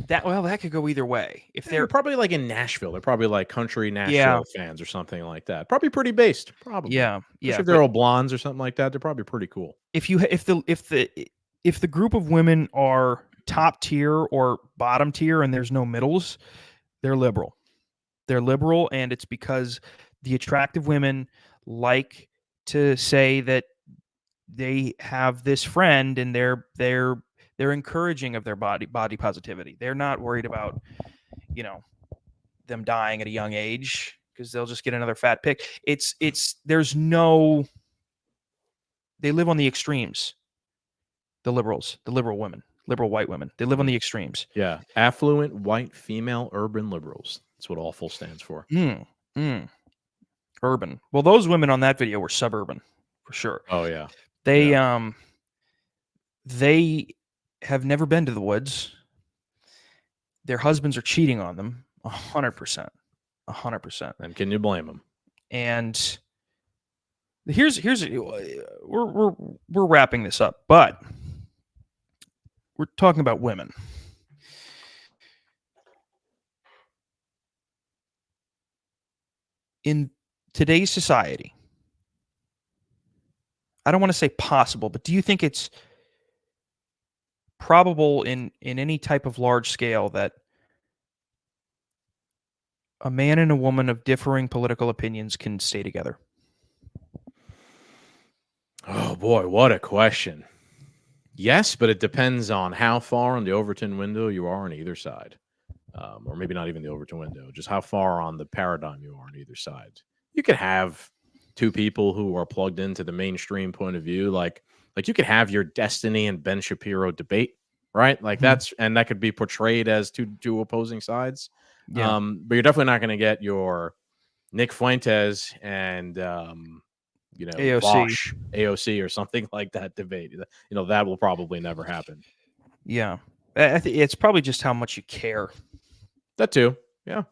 Speaker 2: that could go either way. If they're
Speaker 3: probably like in Nashville, they're probably like country Nashville fans or something like that. Probably pretty based. Probably.
Speaker 2: Yeah.
Speaker 3: If they're all blondes or something like that, they're probably pretty cool.
Speaker 2: If the group of women are top tier or bottom tier and there's no middles, they're liberal. They're liberal, and it's because the attractive women like to say that they have this friend and they're encouraging of their body positivity. They're not worried about, them dying at a young age because they'll just get another fat pig. There's no they live on the extremes. The liberals, the liberal women, liberal white women, they live on the extremes.
Speaker 3: Yeah. Affluent white female urban liberals. That's what awful stands for.
Speaker 2: Urban. Well, those women on that video were suburban, for sure.
Speaker 3: Oh yeah.
Speaker 2: They have never been to the woods. Their husbands are cheating on them 100%. 100%.
Speaker 3: And can you blame them?
Speaker 2: And here's we're wrapping this up, but we're talking about women. In today's society, I don't want to say possible, but do you think it's probable in any type of large scale that a man and a woman of differing political opinions can stay together?
Speaker 3: Oh boy, what a question. Yes, but it depends on how far on the Overton window you are on either side. Or maybe not even the Overton window, just how far on the paradigm you are on either side. You could have two people who are plugged into the mainstream point of view, like you could have your Destiny and Ben Shapiro debate, right? Like and that could be portrayed as two opposing sides.
Speaker 2: Yeah.
Speaker 3: But you're definitely not going to get your Nick Fuentes and
Speaker 2: AOC.
Speaker 3: AOC or something like that debate. That will probably never happen.
Speaker 2: Yeah. I think it's probably just how much you care.
Speaker 3: That too. Yeah.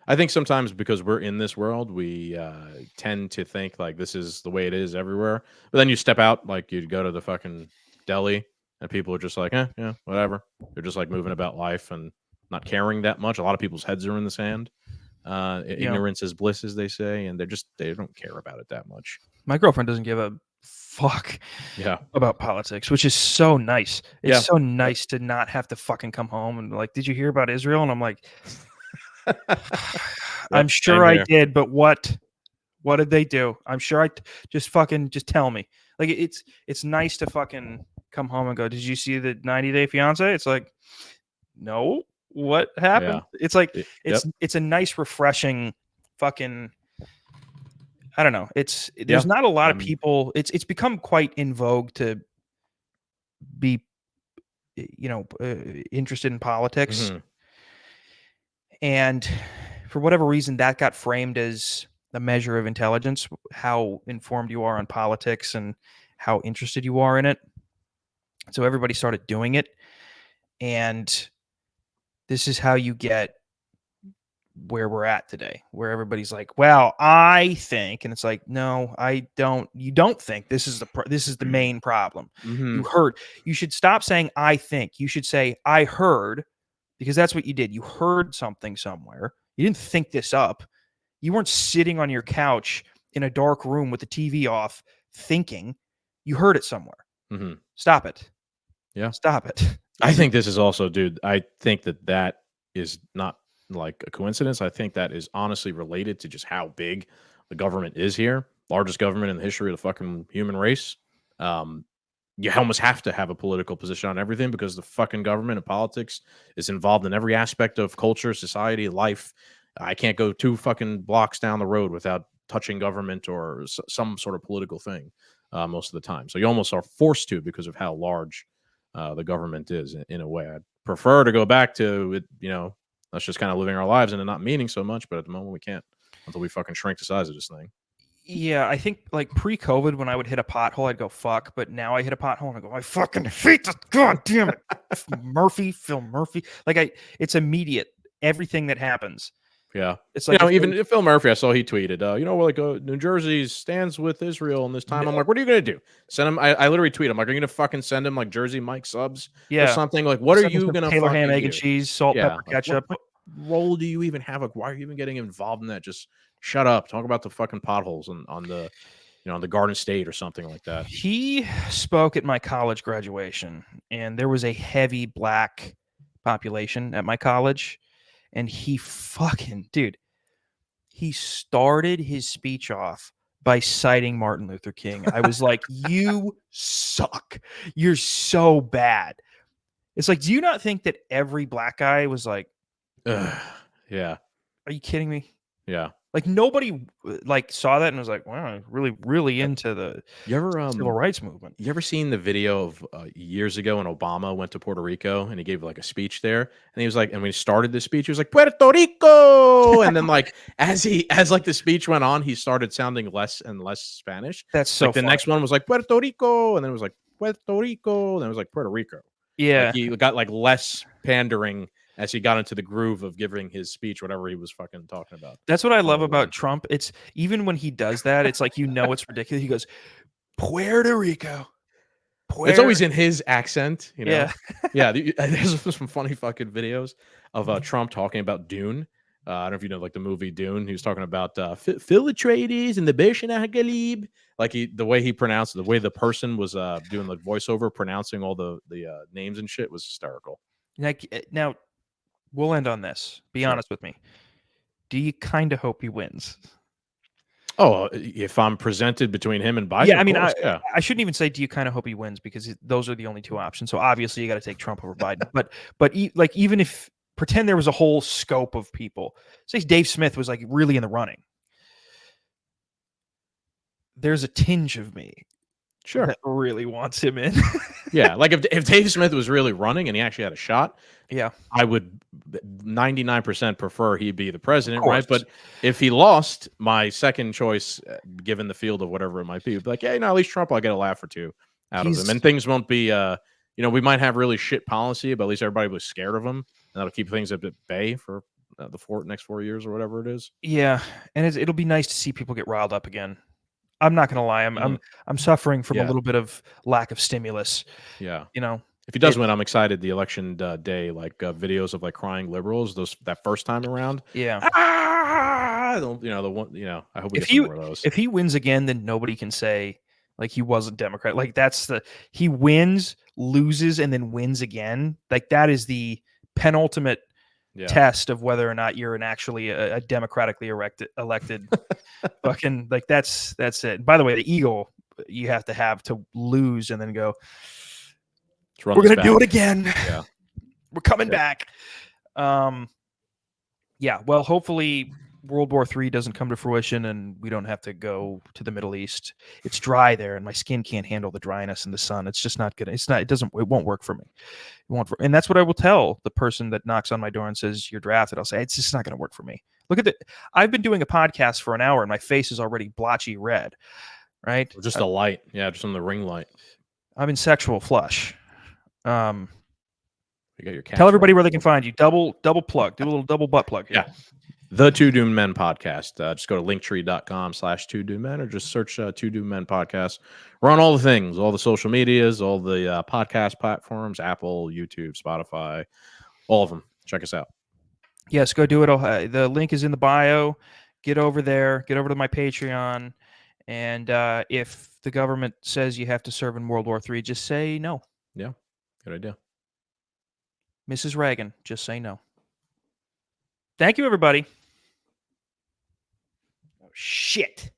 Speaker 3: I think sometimes because we're in this world, we tend to think like this is the way it is everywhere. But then you step out, like you go to the fucking deli and people are just like, yeah, whatever. They're just like moving about life and not caring that much. A lot of people's heads are in the sand. Ignorance is bliss, as they say, and they don't care about it that much.
Speaker 2: My girlfriend doesn't give a fuck about politics, which is so nice. It's so nice to not have to fucking come home and like, did you hear about Israel? And I'm like, I'm sure I did, but what did they do? I'm sure just tell me. Like it's nice to fucking come home and go, did you see the 90 Day Fiance? It's like, no, what happened?
Speaker 3: Yeah.
Speaker 2: It's like, it's a nice, refreshing fucking, I don't know. There's not a lot of people. It's become quite in vogue to be, interested in politics.
Speaker 3: Mm-hmm.
Speaker 2: And for whatever reason, that got framed as a measure of intelligence, how informed you are on politics and how interested you are in it. So everybody started doing it. And this is how you get where we're at today, where everybody's like, well, I think, and it's like, no, I don't, you don't think. This is the main problem.
Speaker 3: Mm-hmm.
Speaker 2: You should stop saying I think. You should say I heard, because that's what you did. You heard something somewhere. You didn't think this up. You weren't sitting on your couch in a dark room with the TV off thinking. You heard it somewhere.
Speaker 3: Mm-hmm.
Speaker 2: Stop it.
Speaker 3: Yeah.
Speaker 2: Stop it.
Speaker 3: I think this is also, dude, I think that is not like a coincidence. I think that is honestly related to just how big the government is here. Largest government in the history of the fucking human race. You almost have to have a political position on everything because the fucking government and politics is involved in every aspect of culture, society, life. I can't go 2 fucking blocks down the road without touching government or some sort of political thing most of the time. So you almost are forced to because of how large the government is in a way. I'd prefer to go back to it, us just kind of living our lives and it not meaning so much, but at the moment we can't until we fucking shrink the size of this thing.
Speaker 2: Yeah, I think like pre-COVID when I would hit a pothole, I'd go fuck, but now I hit a pothole and I go, I fucking hate this, god damn it. Phil Murphy. Like it's immediate, everything that happens.
Speaker 3: Yeah.
Speaker 2: It's like
Speaker 3: even Phil Murphy, I saw he tweeted, New Jersey stands with Israel in this time. I'm like, what are you gonna do? Send him I literally tweet, I'm like, are you gonna fucking send him like Jersey Mike subs or something? Like, what are you gonna
Speaker 2: Taylor ham, egg and cheese, salt, pepper, ketchup?
Speaker 3: What role do you even have? Like, why are you even getting involved in that? Just shut up. Talk about the fucking potholes on the on the Garden State or something like that.
Speaker 2: He spoke at my college graduation, and there was a heavy black population at my college. And he started his speech off by citing Martin Luther King. I was like, you suck. You're so bad. It's like, do you not think that every black guy was like,
Speaker 3: yeah.
Speaker 2: Are you kidding me?
Speaker 3: Yeah.
Speaker 2: Like nobody like saw that and was like, wow, really into the
Speaker 3: You ever
Speaker 2: civil rights movement.
Speaker 3: You ever seen the video of years ago when Obama went to Puerto Rico and he gave like a speech there? And he was like, and when he started the speech, he was like, Puerto Rico. And then like as like the speech went on, he started sounding less and less Spanish.
Speaker 2: That's so
Speaker 3: Like the
Speaker 2: funny.
Speaker 3: next one was like Puerto Rico, and then it was like Puerto Rico, and then it was like Puerto Rico.
Speaker 2: Yeah.
Speaker 3: Like he got like less pandering as he got into the groove of giving his speech, whatever he was fucking talking about.
Speaker 2: That's what I love
Speaker 3: the
Speaker 2: about
Speaker 3: line.
Speaker 2: Trump. It's even when he does that, it's like it's ridiculous. He goes, Puerto Rico.
Speaker 3: It's always in his accent, you know.
Speaker 2: Yeah.
Speaker 3: Yeah, there's some funny fucking videos of Trump talking about Dune. I don't know if you know, like the movie Dune. He was talking about Phil Atreides and the Beshana Galib. Like the way he pronounced it, the way the person was doing the voiceover, pronouncing all the names and shit was hysterical.
Speaker 2: Now we'll end on this. Be
Speaker 3: Sure.
Speaker 2: honest with me. Do you kind of hope he wins?
Speaker 3: Oh, if I'm presented between him and Biden,
Speaker 2: Yeah, I mean,
Speaker 3: yeah.
Speaker 2: I shouldn't even say do you kind of hope he wins because those are the only two options. So obviously you got to take Trump over Biden. But like even if pretend there was a whole scope of people, say Dave Smith was like really in the running. There's a tinge of me
Speaker 3: Sure.
Speaker 2: that really wants him in.
Speaker 3: Yeah, like if Dave Smith was really running and he actually had a shot,
Speaker 2: Yeah,
Speaker 3: I would 99% prefer he be the president,
Speaker 2: Of
Speaker 3: right?
Speaker 2: course.
Speaker 3: But if he lost, my second choice, given the field of whatever it might be, would be like, yeah, at least Trump, I'll get a laugh or two out of him, and things won't be, we might have really shit policy, but at least everybody was scared of him, and that'll keep things at bay for the next 4 years or whatever it is.
Speaker 2: Yeah, and it'll be nice to see people get riled up again. I'm not gonna lie, I'm suffering from a
Speaker 3: Yeah.
Speaker 2: little bit of lack of stimulus.
Speaker 3: Yeah.
Speaker 2: You know,
Speaker 3: If he does win, I'm excited. The election day, like videos of like crying liberals, that first time around.
Speaker 2: Yeah.
Speaker 3: I hope we get some more of those.
Speaker 2: If he wins again, then nobody can say like he wasn't Democrat. Like he wins, loses, and then wins again. Like that is the penultimate test of whether or not you're actually a democratically elected fucking like that's it. By the way, the ego you have to lose and then go, we're gonna do it again.
Speaker 3: Yeah.
Speaker 2: We're coming back. Yeah, well, hopefully World War III doesn't come to fruition and we don't have to go to the Middle East. It's dry there and my skin can't handle the dryness and the sun. It's just not good. It won't work for me. And that's what I will tell the person that knocks on my door and says, you're drafted. I'll say, it's just not going to work for me. I've been doing a podcast for an hour and my face is already blotchy red, right?
Speaker 3: Or just a light. Yeah, just on the ring light.
Speaker 2: I'm in sexual flush.
Speaker 3: You got your
Speaker 2: Tell everybody where they can find you. Double plug. Do a little double butt plug here.
Speaker 3: Yeah. The Two Doomed Men podcast. Just go to linktree.com/Two Doomed Men or just search Two Doomed Men podcast. We're on all the things, all the social medias, all the podcast platforms, Apple, YouTube, Spotify, all of them. Check us out.
Speaker 2: Yes, go do it. The link is in the bio. Get over there. Get over to my Patreon. And if the government says you have to serve in World War III, just say no.
Speaker 3: Yeah, good idea.
Speaker 2: Mrs. Reagan, just say no. Thank you, everybody. Oh, shit.